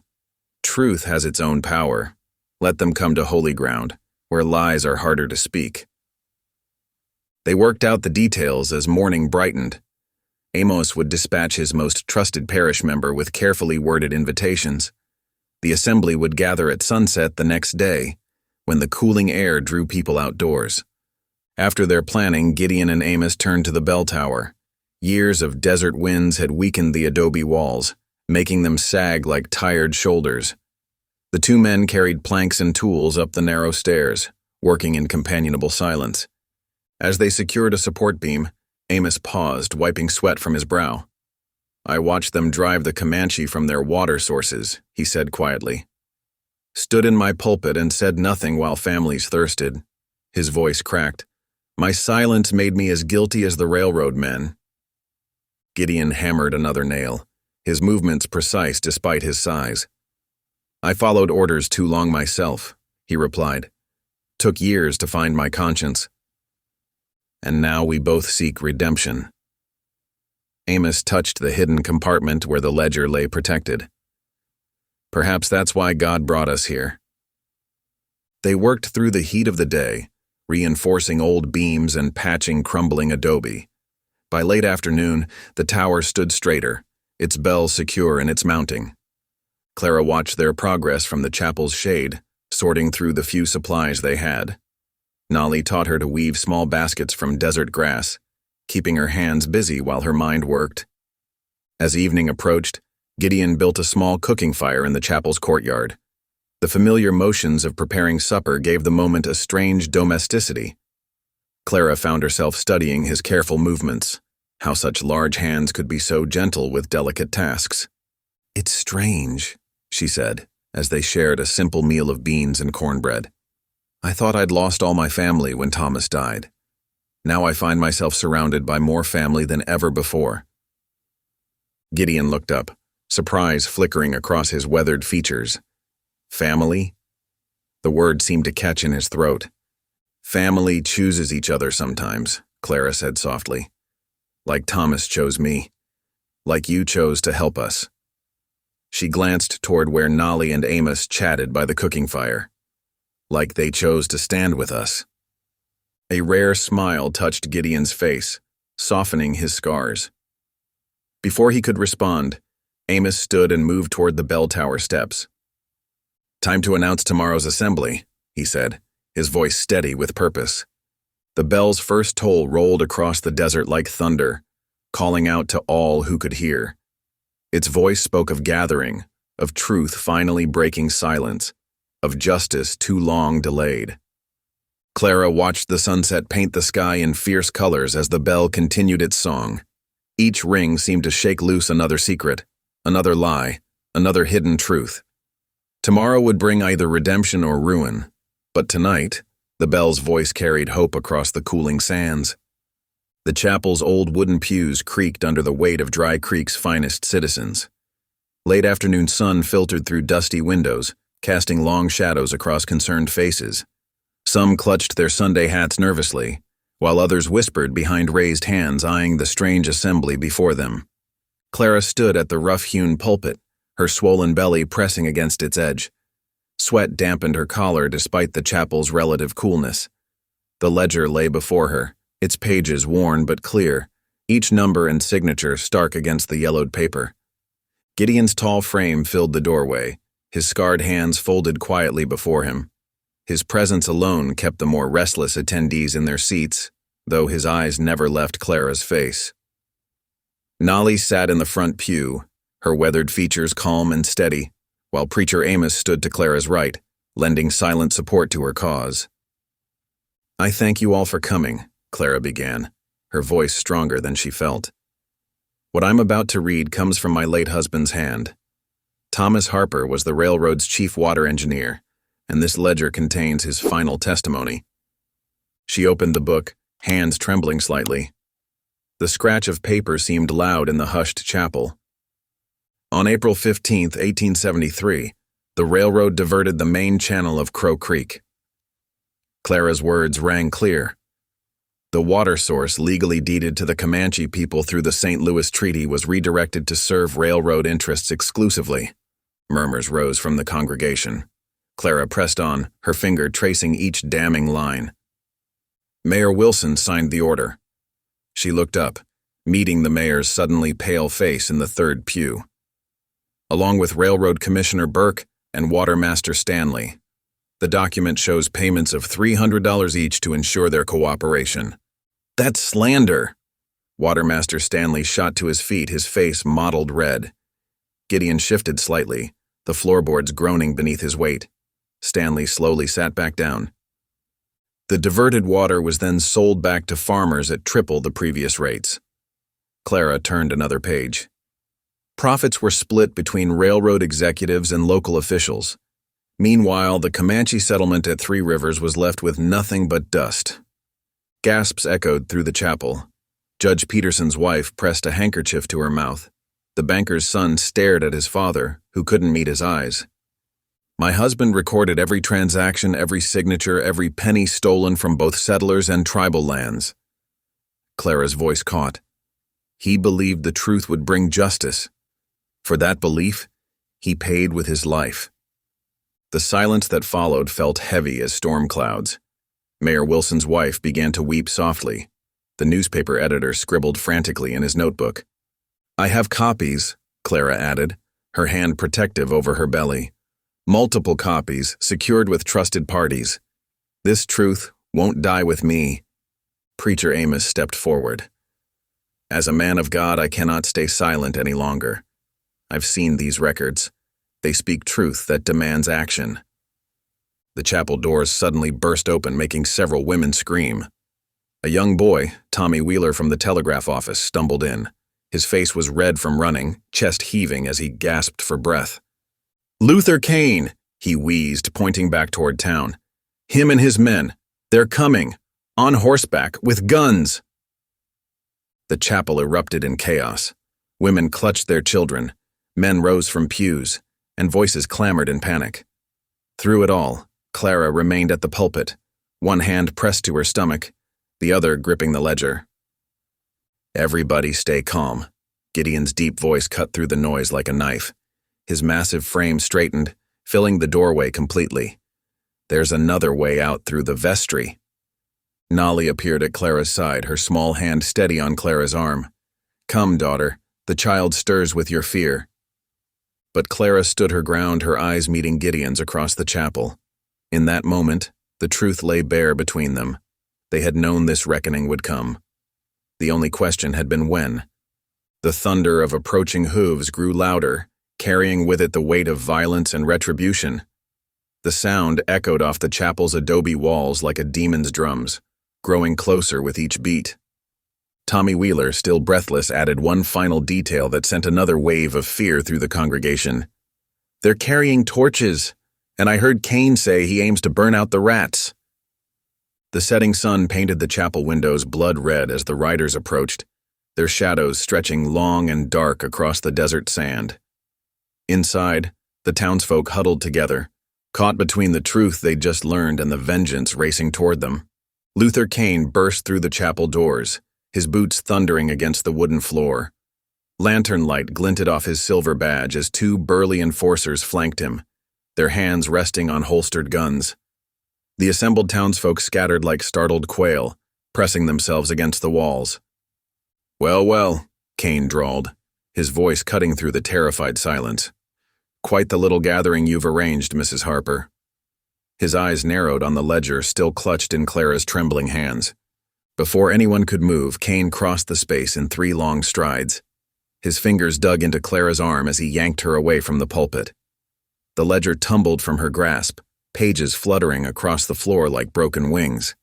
"Truth has its own power. Let them come to holy ground, where lies are harder to speak." They worked out the details as morning brightened. Amos would dispatch his most trusted parish member with carefully worded invitations. The assembly would gather at sunset the next day, when the cooling air drew people outdoors. After their planning, Gideon and Amos turned to the bell tower. Years of desert winds had weakened the adobe walls, making them sag like tired shoulders. The two men carried planks and tools up the narrow stairs, working in companionable silence. As they secured a support beam, Amos paused, wiping sweat from his brow. "I watched them drive the Comanche from their water sources," he said quietly. "Stood in my pulpit and said nothing while families thirsted." His voice cracked. "My silence made me as guilty as the railroad men." Gideon hammered another nail, his movements precise despite his size. "I followed orders too long myself," he replied. "Took years to find my conscience. And now we both seek redemption." Amos touched the hidden compartment where the ledger lay protected. "Perhaps that's why God brought us here." They worked through the heat of the day, reinforcing old beams and patching crumbling adobe. By late afternoon, the tower stood straighter, its bell secure in its mounting. Clara watched their progress from the chapel's shade, sorting through the few supplies they had. Nolly taught her to weave small baskets from desert grass, keeping her hands busy while her mind worked. As evening approached, Gideon built a small cooking fire in the chapel's courtyard. The familiar motions of preparing supper gave the moment a strange domesticity. Clara found herself studying his careful movements, how such large hands could be so gentle with delicate tasks. "It's strange," she said, as they shared a simple meal of beans and cornbread. "I thought I'd lost all my family when Thomas died. Now I find myself surrounded by more family than ever before." Gideon looked up, surprise flickering across his weathered features. "Family?" The word seemed to catch in his throat. "Family chooses each other sometimes," Clara said softly. "Like Thomas chose me. Like you chose to help us." She glanced toward where Nolly and Amos chatted by the cooking fire. "Like they chose to stand with us." A rare smile touched Gideon's face, softening his scars. Before he could respond, Amos stood and moved toward the bell tower steps. "Time to announce tomorrow's assembly," he said, his voice steady with purpose. The bell's first toll rolled across the desert like thunder, calling out to all who could hear. Its voice spoke of gathering, of truth finally breaking silence. of justice too long delayed. Clara watched the sunset paint the sky in fierce colors as the bell continued its song. Each ring seemed to shake loose another secret, another lie, another hidden truth. Tomorrow would bring either redemption or ruin, but tonight, the bell's voice carried hope across the cooling sands. The chapel's old wooden pews creaked under the weight of Dry Creek's finest citizens. Late afternoon sun filtered through dusty windows, casting long shadows across concerned faces. Some clutched their Sunday hats nervously, while others whispered behind raised hands eyeing the strange assembly before them. Clara stood at the rough-hewn pulpit, her swollen belly pressing against its edge. Sweat dampened her collar despite the chapel's relative coolness. The ledger lay before her, its pages worn but clear, each number and signature stark against the yellowed paper. Gideon's tall frame filled the doorway, his scarred hands folded quietly before him. His presence alone kept the more restless attendees in their seats, though his eyes never left Clara's face. Nolly sat in the front pew, her weathered features calm and steady, while Preacher Amos stood to Clara's right, lending silent support to her cause. "I thank you all for coming," Clara began, her voice stronger than she felt. "What I'm about to read comes from my late husband's hand. Thomas Harper was the railroad's chief water engineer, and this ledger contains his final testimony." She opened the book, hands trembling slightly. The scratch of paper seemed loud in the hushed chapel. On April 15, 1873, the railroad diverted the main channel of Crow Creek. Clara's words rang clear. The water source legally deeded to the Comanche people through the St. Louis Treaty was redirected to serve railroad interests exclusively. Murmurs rose from the congregation. Clara pressed on, her finger tracing each damning line. Mayor Wilson signed the order. She looked up, meeting the mayor's suddenly pale face in the third pew. Along with Railroad Commissioner Burke and Watermaster Stanley, the document shows payments of $300 each to ensure their cooperation. "That's slander!" Watermaster Stanley shot to his feet, his face mottled red. Gideon shifted slightly, the floorboards groaning beneath his weight. Stanley slowly sat back down. The diverted water was then sold back to farmers at triple the previous rates. Clara turned another page. Profits were split between railroad executives and local officials. Meanwhile, the Comanche settlement at Three Rivers was left with nothing but dust. Gasps echoed through the chapel. Judge Peterson's wife pressed a handkerchief to her mouth. The banker's son stared at his father, who couldn't meet his eyes. "My husband recorded every transaction, every signature, every penny stolen from both settlers and tribal lands." Clara's voice caught. He believed the truth would bring justice. For that belief, he paid with his life. The silence that followed felt heavy as storm clouds. Mayor Wilson's wife began to weep softly. The newspaper editor scribbled frantically in his notebook. "I have copies," Clara added, her hand protective over her belly. "Multiple copies, secured with trusted parties. This truth won't die with me." Preacher Amos stepped forward. "As a man of God, I cannot stay silent any longer. I've seen these records. They speak truth that demands action." The chapel doors suddenly burst open, making several women scream. A young boy, Tommy Wheeler from the telegraph office, stumbled in. His face was red from running, chest heaving as he gasped for breath. "Luther Kane," he wheezed, pointing back toward town. "Him and his men. They're coming. On horseback, with guns." The chapel erupted in chaos. Women clutched their children. Men rose from pews, and voices clamored in panic. Through it all, Clara remained at the pulpit, one hand pressed to her stomach, the other gripping the ledger. "Everybody stay calm." Gideon's deep voice cut through the noise like a knife. His massive frame straightened, filling the doorway completely. "There's another way out through the vestry." Nolly appeared at Clara's side, her small hand steady on Clara's arm. "Come, daughter, the child stirs with your fear." But Clara stood her ground, her eyes meeting Gideon's across the chapel. In that moment, the truth lay bare between them. They had known this reckoning would come. The only question had been when. The thunder of approaching hooves grew louder, carrying with it the weight of violence and retribution. The sound echoed off the chapel's adobe walls like a demon's drums, growing closer with each beat. Tommy Wheeler, still breathless, added one final detail that sent another wave of fear through the congregation. "They're carrying torches, and I heard Cain say he aims to burn out the rats." The setting sun painted the chapel windows blood red as the riders approached, their shadows stretching long and dark across the desert sand. Inside, the townsfolk huddled together, caught between the truth they'd just learned and the vengeance racing toward them. Luther Cain burst through the chapel doors, his boots thundering against the wooden floor. Lantern light glinted off his silver badge as two burly enforcers flanked him, their hands resting on holstered guns. The assembled townsfolk scattered like startled quail, pressing themselves against the walls. "Well, well," Cain drawled, his voice cutting through the terrified silence. "Quite the little gathering you've arranged, Mrs. Harper." His eyes narrowed on the ledger still clutched in Clara's trembling hands. Before anyone could move, Cain crossed the space in 3 long strides. His fingers dug into Clara's arm as he yanked her away from the pulpit. The ledger tumbled from her grasp, pages fluttering across the floor like broken wings.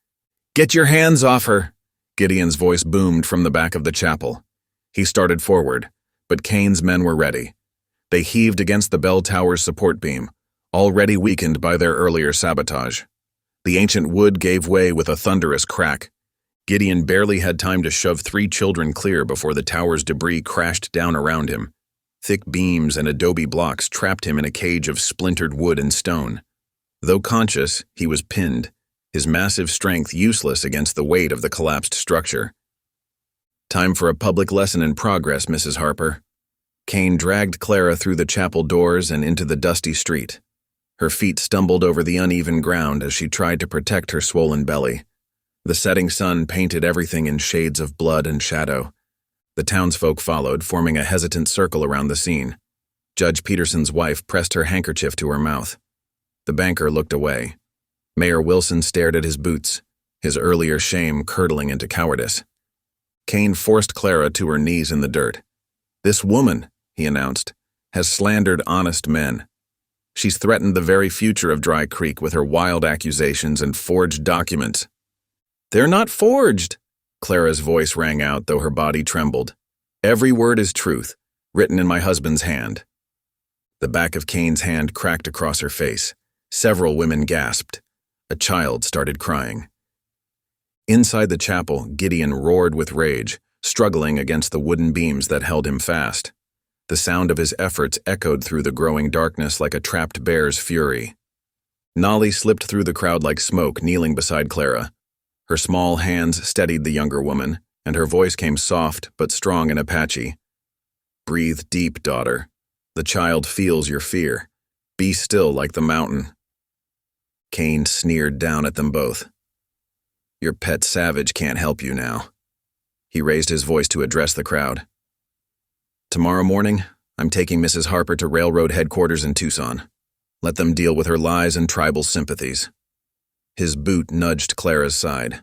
"Get your hands off her!" Gideon's voice boomed from the back of the chapel. He started forward, but Cain's men were ready. They heaved against the bell tower's support beam, already weakened by their earlier sabotage. The ancient wood gave way with a thunderous crack. Gideon barely had time to shove 3 children clear before the tower's debris crashed down around him. Thick beams and adobe blocks trapped him in a cage of splintered wood and stone. Though conscious, he was pinned, his massive strength useless against the weight of the collapsed structure. "Time for a public lesson in progress, Mrs. Harper." Cain dragged Clara through the chapel doors and into the dusty street. Her feet stumbled over the uneven ground as she tried to protect her swollen belly. The setting sun painted everything in shades of blood and shadow. The townsfolk followed, forming a hesitant circle around the scene. Judge Peterson's wife pressed her handkerchief to her mouth. The banker looked away. Mayor Wilson stared at his boots, his earlier shame curdling into cowardice. Cain forced Clara to her knees in the dirt. "This woman," he announced, "has slandered honest men. She's threatened the very future of Dry Creek with her wild accusations and forged documents." "They're not forged," Clara's voice rang out, though her body trembled. "Every word is truth, written in my husband's hand." The back of Cain's hand cracked across her face. Several women gasped. A child started crying. Inside the chapel, Gideon roared with rage, struggling against the wooden beams that held him fast. The sound of his efforts echoed through the growing darkness like a trapped bear's fury. Nolly slipped through the crowd like smoke, kneeling beside Clara. Her small hands steadied the younger woman, and her voice came soft but strong and Apache. "Breathe deep, daughter. The child feels your fear. Be still like the mountain." Cain sneered down at them both. "Your pet savage can't help you now." He raised his voice to address the crowd. "Tomorrow morning, I'm taking Mrs. Harper to railroad headquarters in Tucson. Let them deal with her lies and tribal sympathies." His boot nudged Clara's side.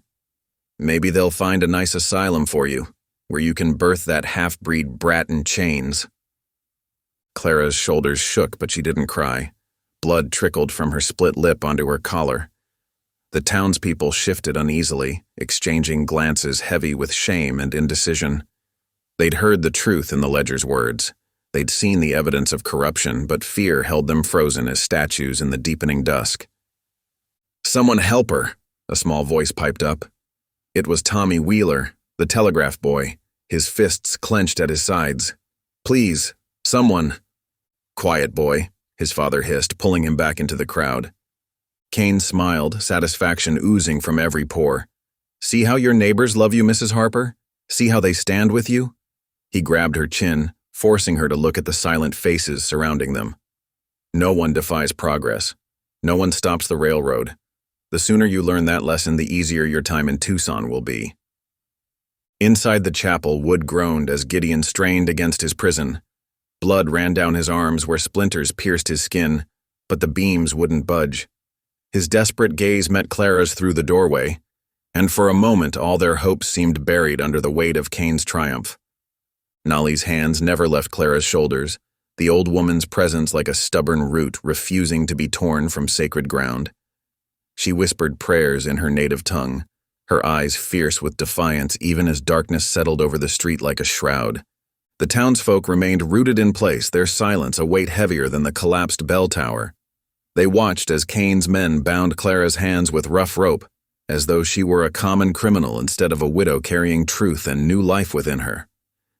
"Maybe they'll find a nice asylum for you, where you can birth that half-breed brat in chains." Clara's shoulders shook, but she didn't cry. Blood trickled from her split lip onto her collar. The townspeople shifted uneasily, exchanging glances heavy with shame and indecision. They'd heard the truth in the ledger's words. They'd seen the evidence of corruption, but fear held them frozen as statues in the deepening dusk. "Someone help her," a small voice piped up. It was Tommy Wheeler, the telegraph boy, his fists clenched at his sides. "Please, someone." "Quiet, boy," his father hissed, pulling him back into the crowd. Cain smiled, satisfaction oozing from every pore. "See how your neighbors love you, Mrs. Harper? See how they stand with you?" He grabbed her chin, forcing her to look at the silent faces surrounding them. "No one defies progress. No one stops the railroad. The sooner you learn that lesson, the easier your time in Tucson will be." Inside the chapel, Wood groaned as Gideon strained against his prison. Blood ran down his arms where splinters pierced his skin, but the beams wouldn't budge. His desperate gaze met Clara's through the doorway, and for a moment all their hopes seemed buried under the weight of Cain's triumph. Nolly's hands never left Clara's shoulders, the old woman's presence like a stubborn root refusing to be torn from sacred ground. She whispered prayers in her native tongue, her eyes fierce with defiance even as darkness settled over the street like a shroud. The townsfolk remained rooted in place, their silence a weight heavier than the collapsed bell tower. They watched as Cain's men bound Clara's hands with rough rope, as though she were a common criminal instead of a widow carrying truth and new life within her.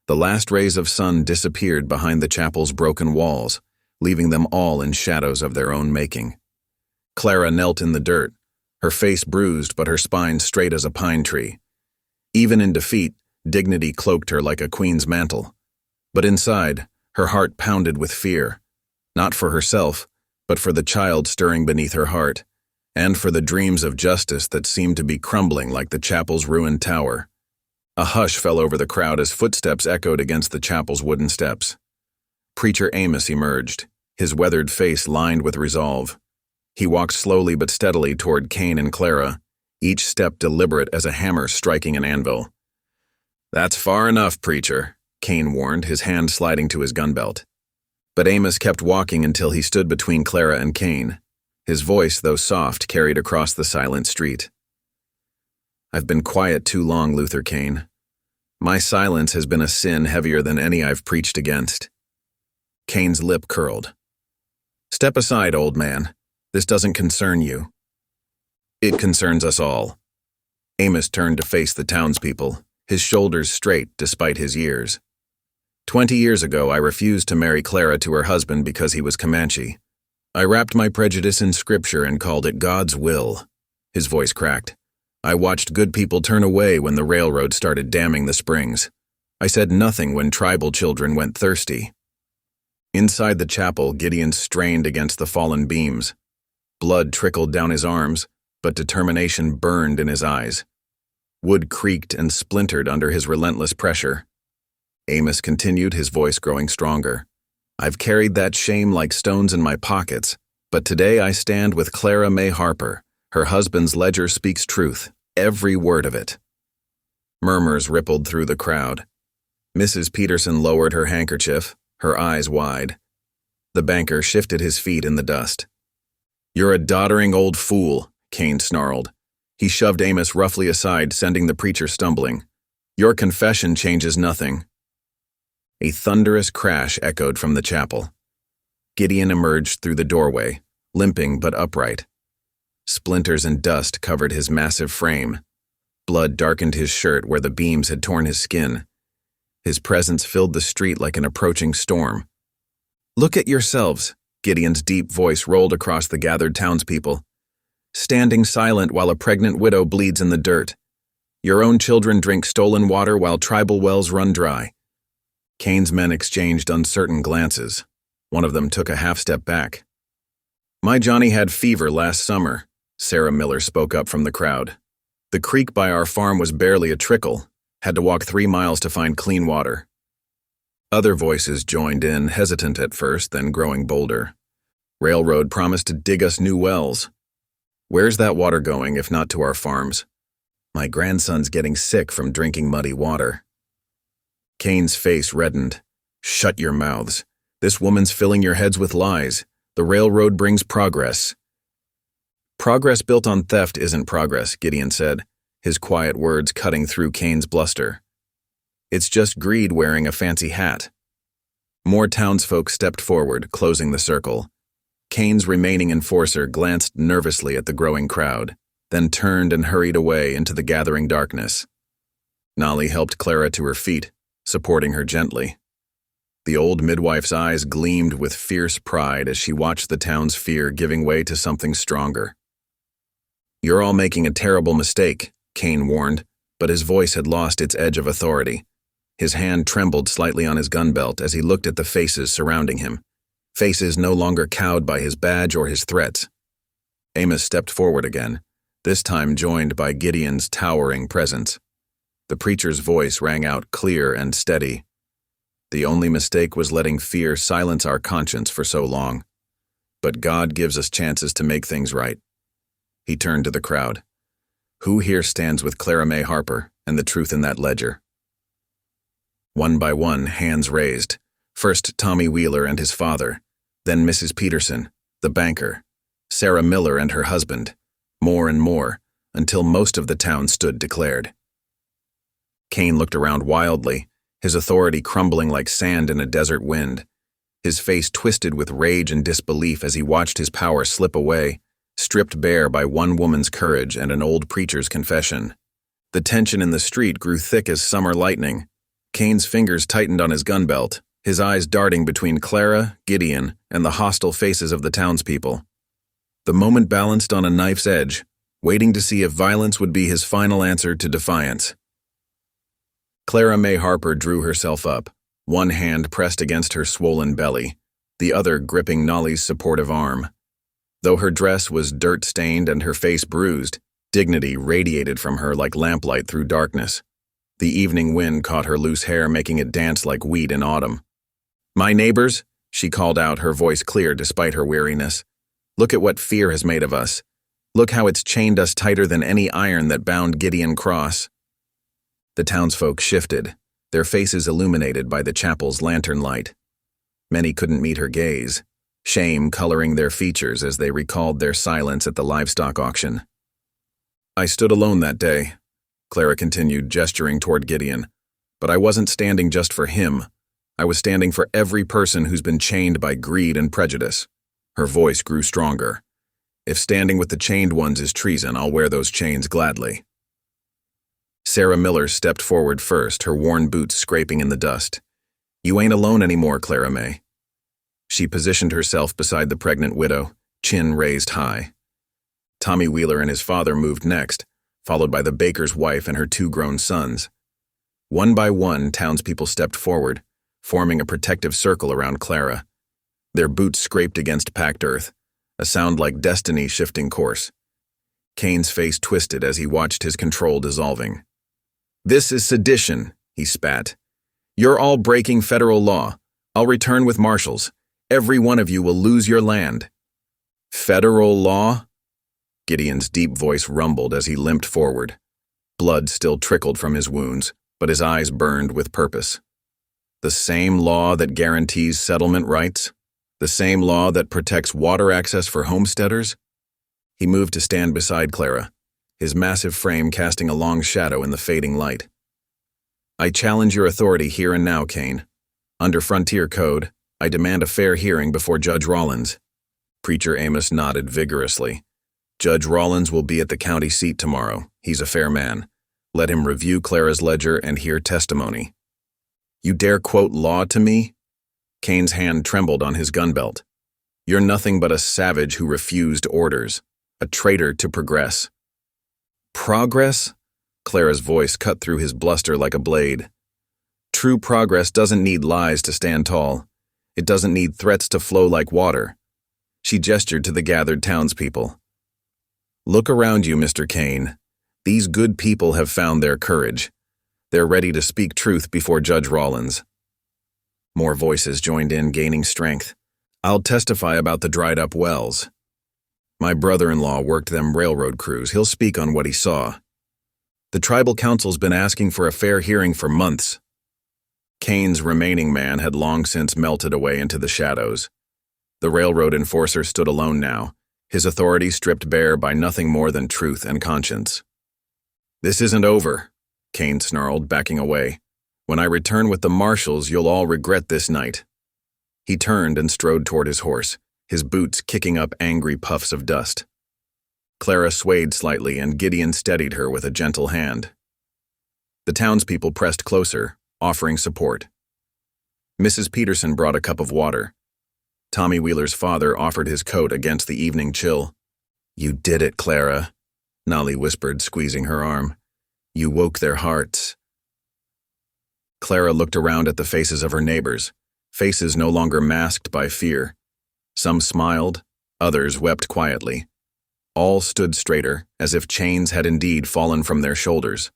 The last rays of sun disappeared behind the chapel's broken walls, leaving them all in shadows of their own making. Clara knelt in the dirt, her face bruised but her spine straight as a pine tree. Even in defeat, dignity cloaked her like a queen's mantle. But inside, her heart pounded with fear, not for herself, but for the child stirring beneath her heart, and for the dreams of justice that seemed to be crumbling like the chapel's ruined tower. A hush fell over the crowd as footsteps echoed against the chapel's wooden steps. Preacher Amos emerged, his weathered face lined with resolve. He walked slowly but steadily toward Cain and Clara, each step deliberate as a hammer striking an anvil. "That's far enough, preacher," Cain warned, his hand sliding to his gun belt. But Amos kept walking until he stood between Clara and Cain. His voice, though soft, carried across the silent street. "I've been quiet too long, Luther Cain. My silence has been a sin heavier than any I've preached against." Cain's lip curled. "Step aside, old man. This doesn't concern you." "It concerns us all." Amos turned to face the townspeople, his shoulders straight despite his years. 20 years ago, I refused to marry Clara to her husband because he was Comanche. I wrapped my prejudice in scripture and called it God's will. His voice cracked. I watched good people turn away when the railroad started damming the springs. I said nothing when tribal children went thirsty. Inside the chapel, Gideon strained against the fallen beams. Blood trickled down his arms, but determination burned in his eyes. Wood creaked and splintered under his relentless pressure. Amos continued, his voice growing stronger. "I've carried that shame like stones in my pockets, but today I stand with Clara May Harper. Her husband's ledger speaks truth, every word of it." Murmurs rippled through the crowd. Mrs. Peterson lowered her handkerchief, her eyes wide. The banker shifted his feet in the dust. "You're a doddering old fool," Cain snarled. He shoved Amos roughly aside, sending the preacher stumbling. "Your confession changes nothing." A thunderous crash echoed from the chapel. Gideon emerged through the doorway, limping but upright. Splinters and dust covered his massive frame. Blood darkened his shirt where the beams had torn his skin. His presence filled the street like an approaching storm. "Look at yourselves," Gideon's deep voice rolled across the gathered townspeople. "Standing silent while a pregnant widow bleeds in the dirt. Your own children drink stolen water while tribal wells run dry." Cain's men exchanged uncertain glances. One of them took a half-step back. "My Johnny had fever last summer," Sarah Miller spoke up from the crowd. "The creek by our farm was barely a trickle. Had to walk 3 miles to find clean water." Other voices joined in, hesitant at first, then growing bolder. "Railroad promised to dig us new wells. Where's that water going, if not to our farms? My grandson's getting sick from drinking muddy water." Cain's face reddened. "Shut your mouths. This woman's filling your heads with lies. The railroad brings progress." "Progress built on theft isn't progress," Gideon said, his quiet words cutting through Cain's bluster. "It's just greed wearing a fancy hat." More townsfolk stepped forward, closing the circle. Cain's remaining enforcer glanced nervously at the growing crowd, then turned and hurried away into the gathering darkness. Nolly helped Clara to her feet, supporting her gently. The old midwife's eyes gleamed with fierce pride as she watched the town's fear giving way to something stronger. "You're all making a terrible mistake," Cain warned, but his voice had lost its edge of authority. His hand trembled slightly on his gun belt as he looked at the faces surrounding him, faces no longer cowed by his badge or his threats. Amos stepped forward again, this time joined by Gideon's towering presence. The preacher's voice rang out clear and steady. "The only mistake was letting fear silence our conscience for so long. But God gives us chances to make things right." He turned to the crowd. "Who here stands with Clara May Harper and the truth in that ledger?" One by one, hands raised. First Tommy Wheeler and his father, then Mrs. Peterson, the banker, Sarah Miller and her husband, more and more, until most of the town stood declared. Kane looked around wildly, his authority crumbling like sand in a desert wind, his face twisted with rage and disbelief as he watched his power slip away, stripped bare by one woman's courage and an old preacher's confession. The tension in the street grew thick as summer lightning. Kane's fingers tightened on his gun belt, his eyes darting between Clara, Gideon, and the hostile faces of the townspeople. The moment balanced on a knife's edge, waiting to see if violence would be his final answer to defiance. Clara May Harper drew herself up, one hand pressed against her swollen belly, the other gripping Nolly's supportive arm. Though her dress was dirt-stained and her face bruised, dignity radiated from her like lamplight through darkness. The evening wind caught her loose hair, making it dance like wheat in autumn. "My neighbors," she called out, her voice clear despite her weariness, "look at what fear has made of us. Look how it's chained us tighter than any iron that bound Gideon Cross." The townsfolk shifted, their faces illuminated by the chapel's lantern light. Many couldn't meet her gaze, shame coloring their features as they recalled their silence at the livestock auction. "I stood alone that day," Clara continued, gesturing toward Gideon, "but I wasn't standing just for him. I was standing for every person who's been chained by greed and prejudice." Her voice grew stronger. "If standing with the chained ones is treason, I'll wear those chains gladly." Sarah Miller stepped forward first, her worn boots scraping in the dust. "You ain't alone anymore, Clara May." She positioned herself beside the pregnant widow, chin raised high. Tommy Wheeler and his father moved next, followed by the baker's wife and her 2 grown sons. One by one, townspeople stepped forward, forming a protective circle around Clara. Their boots scraped against packed earth, a sound like destiny shifting course. Kane's face twisted as he watched his control dissolving. "This is sedition," he spat. "You're all breaking federal law. I'll return with marshals. Every one of you will lose your land." "Federal law?" Gideon's deep voice rumbled as he limped forward. Blood still trickled from his wounds, but his eyes burned with purpose. "The same law that guarantees settlement rights? The same law that protects water access for homesteaders?" He moved to stand beside Clara, his massive frame casting a long shadow in the fading light. "I challenge your authority here and now, Kane. Under Frontier Code, I demand a fair hearing before Judge Rollins." Preacher Amos nodded vigorously. "Judge Rollins will be at the county seat tomorrow. He's a fair man. Let him review Clara's ledger and hear testimony." "You dare quote law to me?" Kane's hand trembled on his gun belt. "You're nothing but a savage who refused orders, a traitor to progress." "Progress?" Clara's voice cut through his bluster like a blade. "True progress doesn't need lies to stand tall. It doesn't need threats to flow like water." She gestured to the gathered townspeople. "Look around you, Mr. Kane. These good people have found their courage. They're ready to speak truth before Judge Rollins." More voices joined in, gaining strength. "I'll testify about the dried-up wells. My brother-in-law worked them railroad crews. He'll speak on what he saw. The tribal council's been asking for a fair hearing for months." Kane's remaining man had long since melted away into the shadows. The railroad enforcer stood alone now, his authority stripped bare by nothing more than truth and conscience. "This isn't over," Kane snarled, backing away. "When I return with the marshals, you'll all regret this night." He turned and strode toward his horse, his boots kicking up angry puffs of dust. Clara swayed slightly and Gideon steadied her with a gentle hand. The townspeople pressed closer, offering support. Mrs. Peterson brought a cup of water. Tommy Wheeler's father offered his coat against the evening chill. "You did it, Clara," Nolly whispered, squeezing her arm. "You woke their hearts." Clara looked around at the faces of her neighbors, faces no longer masked by fear. Some smiled, others wept quietly. All stood straighter, as if chains had indeed fallen from their shoulders.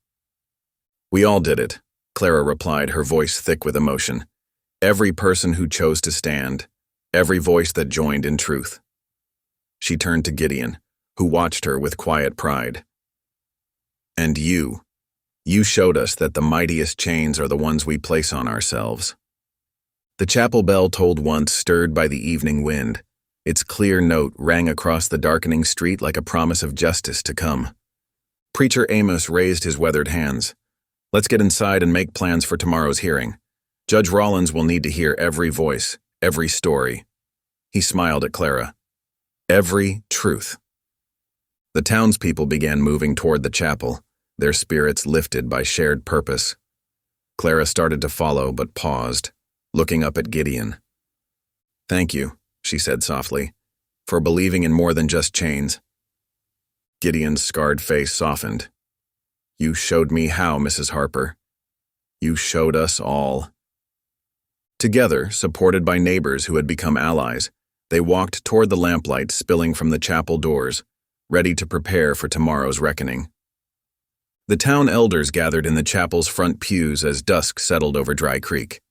"We all did it," Clara replied, her voice thick with emotion. "Every person who chose to stand, every voice that joined in truth." She turned to Gideon, who watched her with quiet pride. "And you showed us that the mightiest chains are the ones we place on ourselves." The chapel bell tolled once, stirred by the evening wind. Its clear note rang across the darkening street like a promise of justice to come. Preacher Amos raised his weathered hands. Let's get inside and make plans for tomorrow's hearing. Judge Rollins will need to hear every voice, every story. He smiled at Clara. Every truth. The townspeople began moving toward the chapel, their spirits lifted by shared purpose. Clara started to follow, but paused, looking up at Gideon. "Thank you," she said softly, "for believing in more than just chains." Gideon's scarred face softened. "You showed me how, Mrs. Harper. You showed us all." Together, supported by neighbors who had become allies, they walked toward the lamplight spilling from the chapel doors, ready to prepare for tomorrow's reckoning. The town elders gathered in the chapel's front pews as dusk settled over Dry Creek.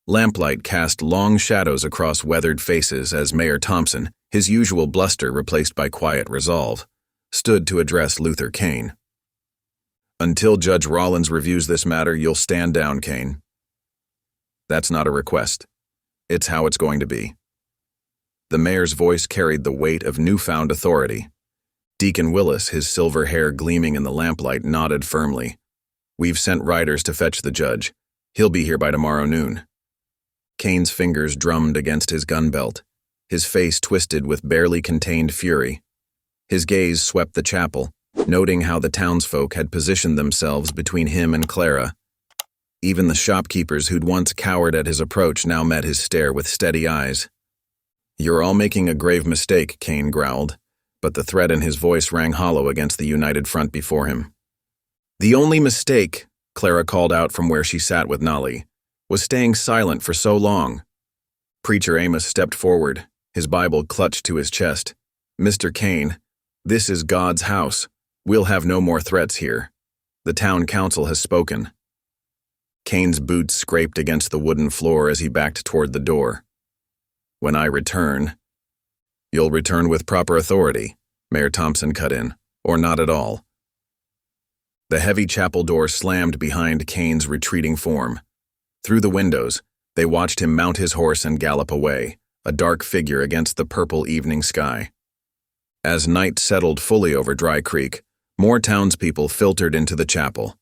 Lamplight cast long shadows across weathered faces as Mayor Thompson, his usual bluster replaced by quiet resolve, stood to address Luther Kane. "Until Judge Rollins reviews this matter, you'll stand down, Kane. That's not a request. It's how it's going to be." The mayor's voice carried the weight of newfound authority. Deacon Willis, his silver hair gleaming in the lamplight, nodded firmly. "We've sent riders to fetch the judge. He'll be here by tomorrow noon." Kane's fingers drummed against his gun belt, his face twisted with barely contained fury. His gaze swept the chapel, noting how the townsfolk had positioned themselves between him and Clara. Even the shopkeepers who'd once cowered at his approach now met his stare with steady eyes. "You're all making a grave mistake," Kane growled, but the threat in his voice rang hollow against the united front before him. "The only mistake," Clara called out from where she sat with Nolly, "was staying silent for so long." Preacher Amos stepped forward, his Bible clutched to his chest. "Mr. Kane, this is God's house. We'll have no more threats here. The town council has spoken." Kane's boots scraped against the wooden floor as he backed toward the door. "When I return..." "You'll return with proper authority," Mayor Thompson cut in, "or not at all." The heavy chapel door slammed behind Kane's retreating form. Through the windows, they watched him mount his horse and gallop away, a dark figure against the purple evening sky. As night settled fully over Dry Creek, more townspeople filtered into the chapel.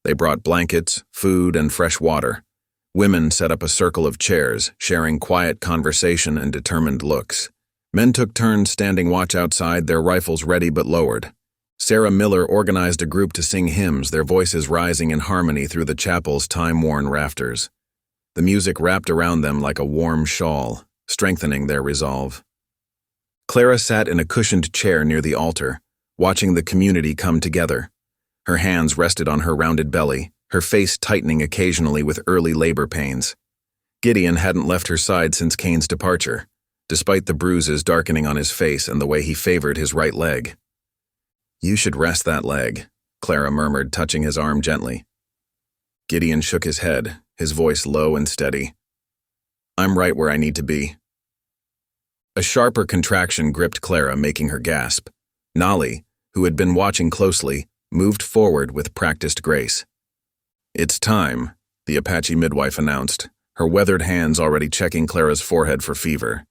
They brought blankets, food, and fresh water. Women set up a circle of chairs, sharing quiet conversation and determined looks. Men took turns standing watch outside, their rifles ready but lowered. Sarah Miller organized a group to sing hymns, their voices rising in harmony through the chapel's time-worn rafters. The music wrapped around them like a warm shawl, strengthening their resolve. Clara sat in a cushioned chair near the altar, watching the community come together. Her hands rested on her rounded belly, her face tightening occasionally with early labor pains. Gideon hadn't left her side since Kane's departure, despite the bruises darkening on his face and the way he favored his right leg. "You should rest that leg," Clara murmured, touching his arm gently. Gideon shook his head, his voice low and steady. "I'm right where I need to be." A sharper contraction gripped Clara, making her gasp. Nolly, who had been watching closely, moved forward with practiced grace. "It's time," the Apache midwife announced, her weathered hands already checking Clara's forehead for fever.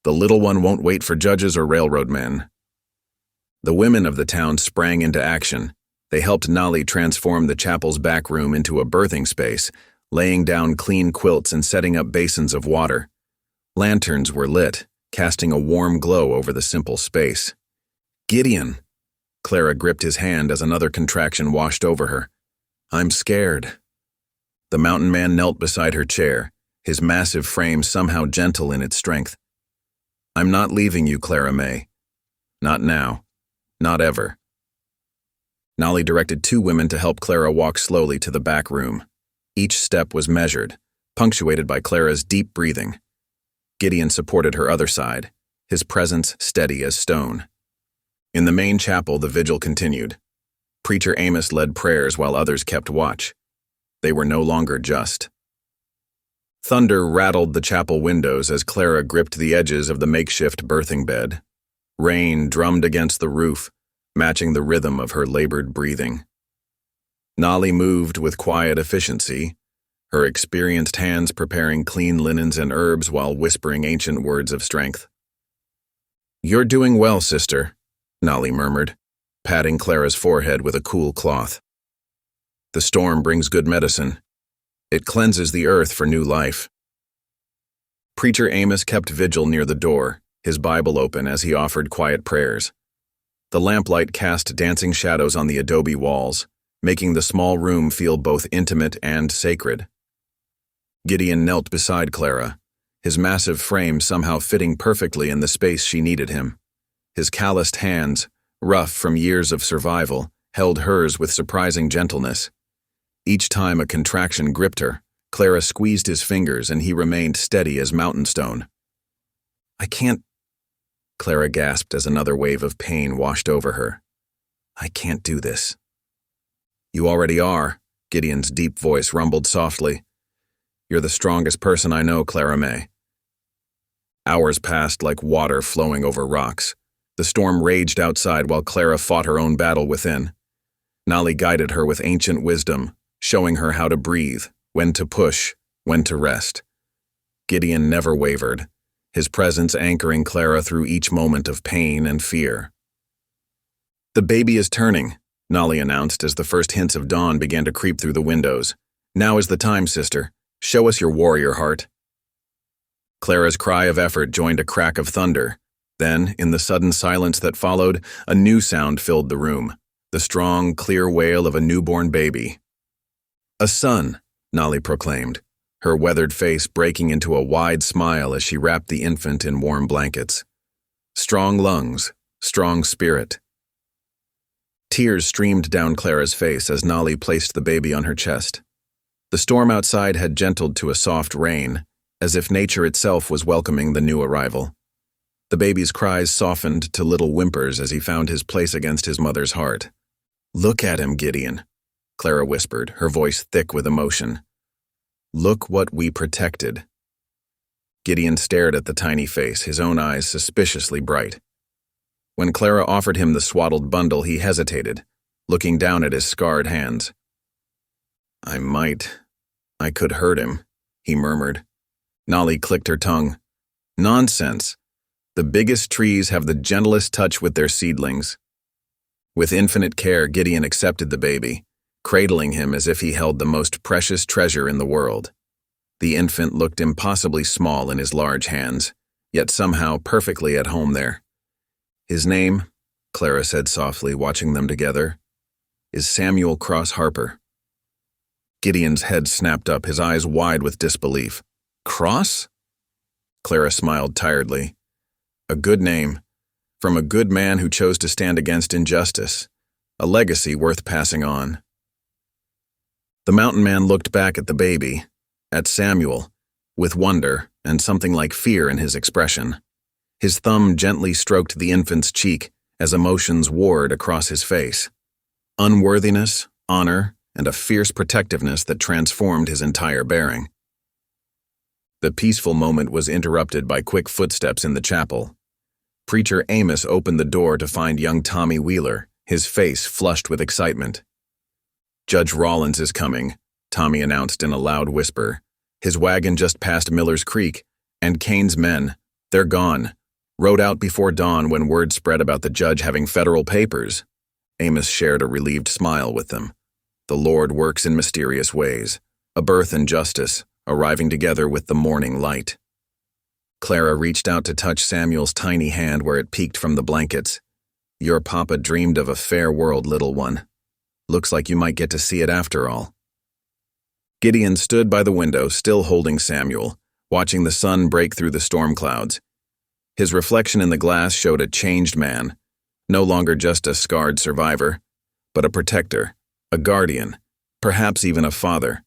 "The little one won't wait for judges or railroad men." The women of the town sprang into action. They helped Nolly transform the chapel's back room into a birthing space, laying down clean quilts and setting up basins of water. Lanterns were lit, casting a warm glow over the simple space. "Gideon!" Clara gripped his hand as another contraction washed over her. "I'm scared." The mountain man knelt beside her chair, his massive frame somehow gentle in its strength. "I'm not leaving you, Clara May. Not now. Not ever." Nolly directed two women to help Clara walk slowly to the back room. Each step was measured, punctuated by Clara's deep breathing. Gideon supported her other side, his presence steady as stone. In the main chapel, the vigil continued. Preacher Amos led prayers while others kept watch. They were no longer just. Thunder rattled the chapel windows as Clara gripped the edges of the makeshift birthing bed. Rain drummed against the roof, matching the rhythm of her labored breathing. Nolly moved with quiet efficiency, her experienced hands preparing clean linens and herbs while whispering ancient words of strength. "You're doing well, sister," Nolly murmured, patting Clara's forehead with a cool cloth. "The storm brings good medicine. It cleanses the earth for new life." Preacher Amos kept vigil near the door, his Bible open as he offered quiet prayers. The lamplight cast dancing shadows on the adobe walls, making the small room feel both intimate and sacred. Gideon knelt beside Clara, his massive frame somehow fitting perfectly in the space she needed him. His calloused hands, rough from years of survival, held hers with surprising gentleness. Each time a contraction gripped her, Clara squeezed his fingers and he remained steady as mountain stone. "I can't," Clara gasped as another wave of pain washed over her. "I can't do this." "You already are," Gideon's deep voice rumbled softly. "You're the strongest person I know, Clara May." Hours passed like water flowing over rocks. The storm raged outside while Clara fought her own battle within. Nolly guided her with ancient wisdom, showing her how to breathe, when to push, when to rest. Gideon never wavered, his presence anchoring Clara through each moment of pain and fear. "The baby is turning," Nolly announced as the first hints of dawn began to creep through the windows. "Now is the time, sister. Show us your warrior heart." Clara's cry of effort joined a crack of thunder. Then, in the sudden silence that followed, a new sound filled the room, the strong, clear wail of a newborn baby. "A son," Nolly proclaimed, her weathered face breaking into a wide smile as she wrapped the infant in warm blankets. "Strong lungs, strong spirit." Tears streamed down Clara's face as Nolly placed the baby on her chest. The storm outside had gentled to a soft rain, as if nature itself was welcoming the new arrival. The baby's cries softened to little whimpers as he found his place against his mother's heart. "Look at him, Gideon," Clara whispered, her voice thick with emotion. "Look what we protected." Gideon stared at the tiny face, his own eyes suspiciously bright. When Clara offered him the swaddled bundle, he hesitated, looking down at his scarred hands. I could hurt him," he murmured. Nolly clicked her tongue. "Nonsense. The biggest trees have the gentlest touch with their seedlings." With infinite care, Gideon accepted the baby, cradling him as if he held the most precious treasure in the world. The infant looked impossibly small in his large hands, yet somehow perfectly at home there. "His name," Clara said softly, watching them together, "is Samuel Cross Harper." Gideon's head snapped up, his eyes wide with disbelief. "Cross?" Clara smiled tiredly. "A good name, from a good man who chose to stand against injustice, a legacy worth passing on." The mountain man looked back at the baby, at Samuel, with wonder and something like fear in his expression. His thumb gently stroked the infant's cheek as emotions warred across his face. Unworthiness, honor, and a fierce protectiveness that transformed his entire bearing. The peaceful moment was interrupted by quick footsteps in the chapel. Preacher Amos opened the door to find young Tommy Wheeler, his face flushed with excitement. "Judge Rollins is coming," Tommy announced in a loud whisper. "His wagon just passed Miller's Creek, and Kane's men, they're gone. Rode out before dawn when word spread about the judge having federal papers." Amos shared a relieved smile with them. The Lord works in mysterious ways, a birth and justice, arriving together with the morning light. Clara reached out to touch Samuel's tiny hand where it peeked from the blankets. "Your papa dreamed of a fair world, little one. Looks like you might get to see it after all." Gideon stood by the window, still holding Samuel, watching the sun break through the storm clouds. His reflection in the glass showed a changed man, no longer just a scarred survivor, but a protector, a guardian, perhaps even a father.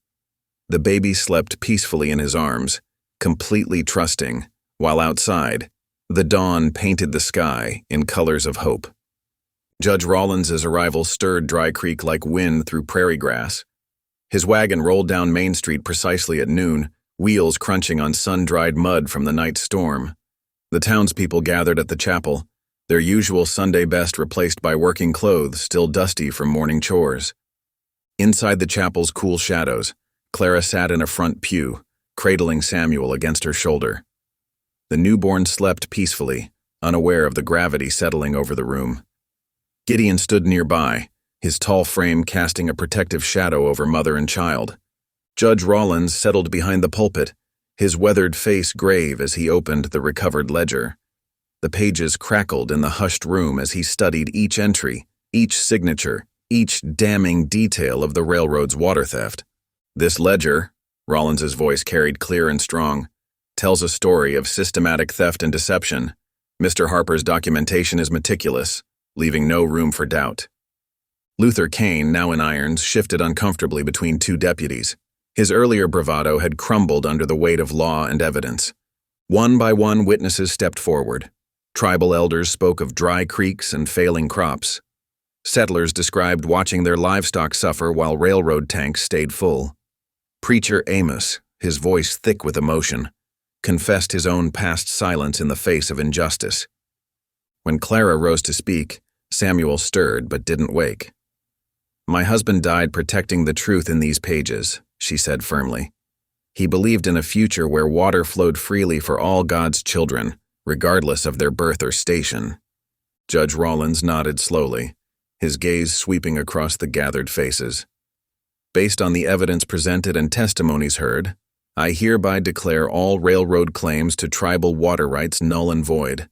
The baby slept peacefully in his arms, completely trusting, while outside, the dawn painted the sky in colors of hope. Judge Rollins's arrival stirred Dry Creek like wind through prairie grass. His wagon rolled down Main Street precisely at noon, wheels crunching on sun-dried mud from the night storm. The townspeople gathered at the chapel, their usual Sunday best replaced by working clothes still dusty from morning chores. Inside the chapel's cool shadows, Clara sat in a front pew, cradling Samuel against her shoulder. The newborn slept peacefully, unaware of the gravity settling over the room. Gideon stood nearby, his tall frame casting a protective shadow over mother and child. Judge Rollins settled behind the pulpit, his weathered face grave as he opened the recovered ledger. The pages crackled in the hushed room as he studied each entry, each signature, each damning detail of the railroad's water theft. This ledger, Rollins's voice carried clear and strong, tells a story of systematic theft and deception. Mr. Harper's documentation is meticulous, leaving no room for doubt. Luther Kane, now in irons, shifted uncomfortably between two deputies. His earlier bravado had crumbled under the weight of law and evidence. One by one, witnesses stepped forward. Tribal elders spoke of dry creeks and failing crops. Settlers described watching their livestock suffer while railroad tanks stayed full. Preacher Amos, his voice thick with emotion, confessed his own past silence in the face of injustice. When Clara rose to speak, Samuel stirred but didn't wake. "My husband died protecting the truth in these pages," she said firmly. "He believed in a future where water flowed freely for all God's children, regardless of their birth or station." Judge Rollins nodded slowly, his gaze sweeping across the gathered faces. "Based on the evidence presented and testimonies heard, I hereby declare all railroad claims to tribal water rights null and void."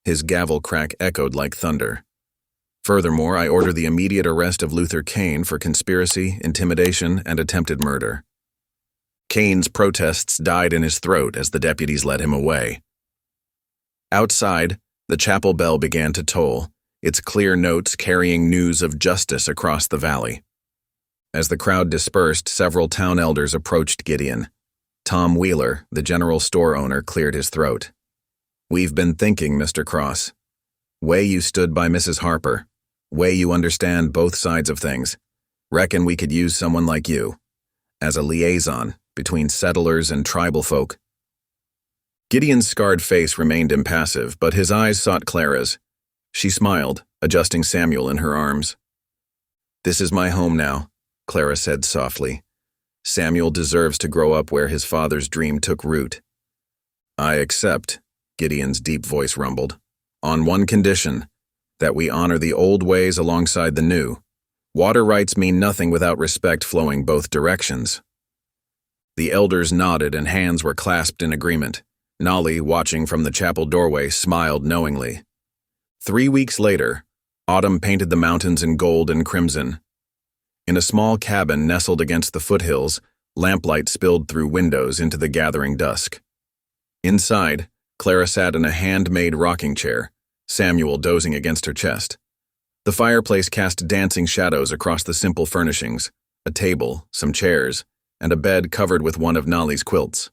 His gavel crack echoed like thunder. "Furthermore, I order the immediate arrest of Luther Kane for conspiracy, intimidation, and attempted murder." Kane's protests died in his throat as the deputies led him away. Outside, the chapel bell began to toll, its clear notes carrying news of justice across the valley. As the crowd dispersed, several town elders approached Gideon. Tom Wheeler, the general store owner, cleared his throat. "We've been thinking, Mr. Cross. Way you stood by Mrs. Harper. Way you understand both sides of things. Reckon we could use someone like you as a liaison between settlers and tribal folk." Gideon's scarred face remained impassive, but his eyes sought Clara's. She smiled, adjusting Samuel in her arms. "This is my home now," Clara said softly. "Samuel deserves to grow up where his father's dream took root." "I accept," Gideon's deep voice rumbled, "on one condition, that we honor the old ways alongside the new. Water rights mean nothing without respect flowing both directions." The elders nodded and hands were clasped in agreement. Nolly, watching from the chapel doorway, smiled knowingly. 3 weeks later, autumn painted the mountains in gold and crimson. In a small cabin nestled against the foothills, lamplight spilled through windows into the gathering dusk. Inside, Clara sat in a handmade rocking chair, Samuel dozing against her chest. The fireplace cast dancing shadows across the simple furnishings, a table, some chairs, and a bed covered with one of Nolly's quilts.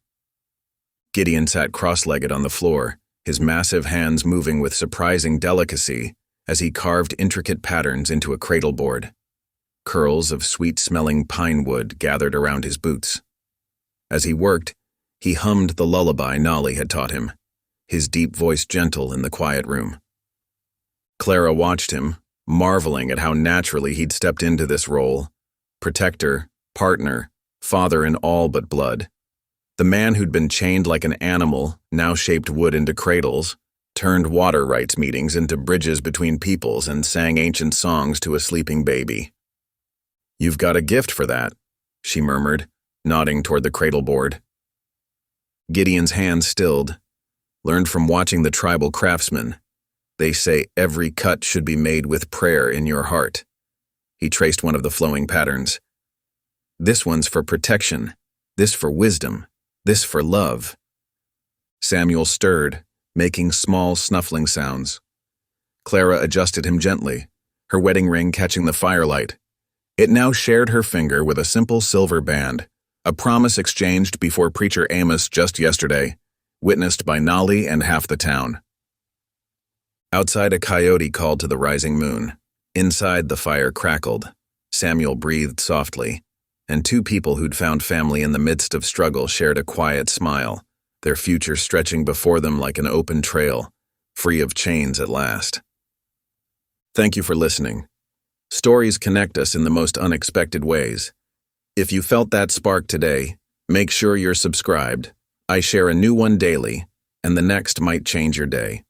Gideon sat cross-legged on the floor, his massive hands moving with surprising delicacy as he carved intricate patterns into a cradleboard. Curls of sweet-smelling pine wood gathered around his boots. As he worked, he hummed the lullaby Nolly had taught him, his deep voice gentle in the quiet room. Clara watched him, marveling at how naturally he'd stepped into this role: protector, partner, father in all but blood. The man who'd been chained like an animal, now shaped wood into cradles, turned water rights meetings into bridges between peoples, and sang ancient songs to a sleeping baby. "You've got a gift for that," she murmured, nodding toward the cradleboard. Gideon's hands stilled. "Learned from watching the tribal craftsmen. They say every cut should be made with prayer in your heart." He traced one of the flowing patterns. "This one's for protection, this for wisdom, this for love." Samuel stirred, making small snuffling sounds. Clara adjusted him gently, her wedding ring catching the firelight. It now shared her finger with a simple silver band, a promise exchanged before Preacher Amos just yesterday, witnessed by Nolly and half the town. Outside, a coyote called to the rising moon. Inside, the fire crackled. Samuel breathed softly, and two people who'd found family in the midst of struggle shared a quiet smile, their future stretching before them like an open trail, free of chains at last. Thank you for listening. Stories connect us in the most unexpected ways. If you felt that spark today, make sure you're subscribed. I share a new one daily, and the next might change your day.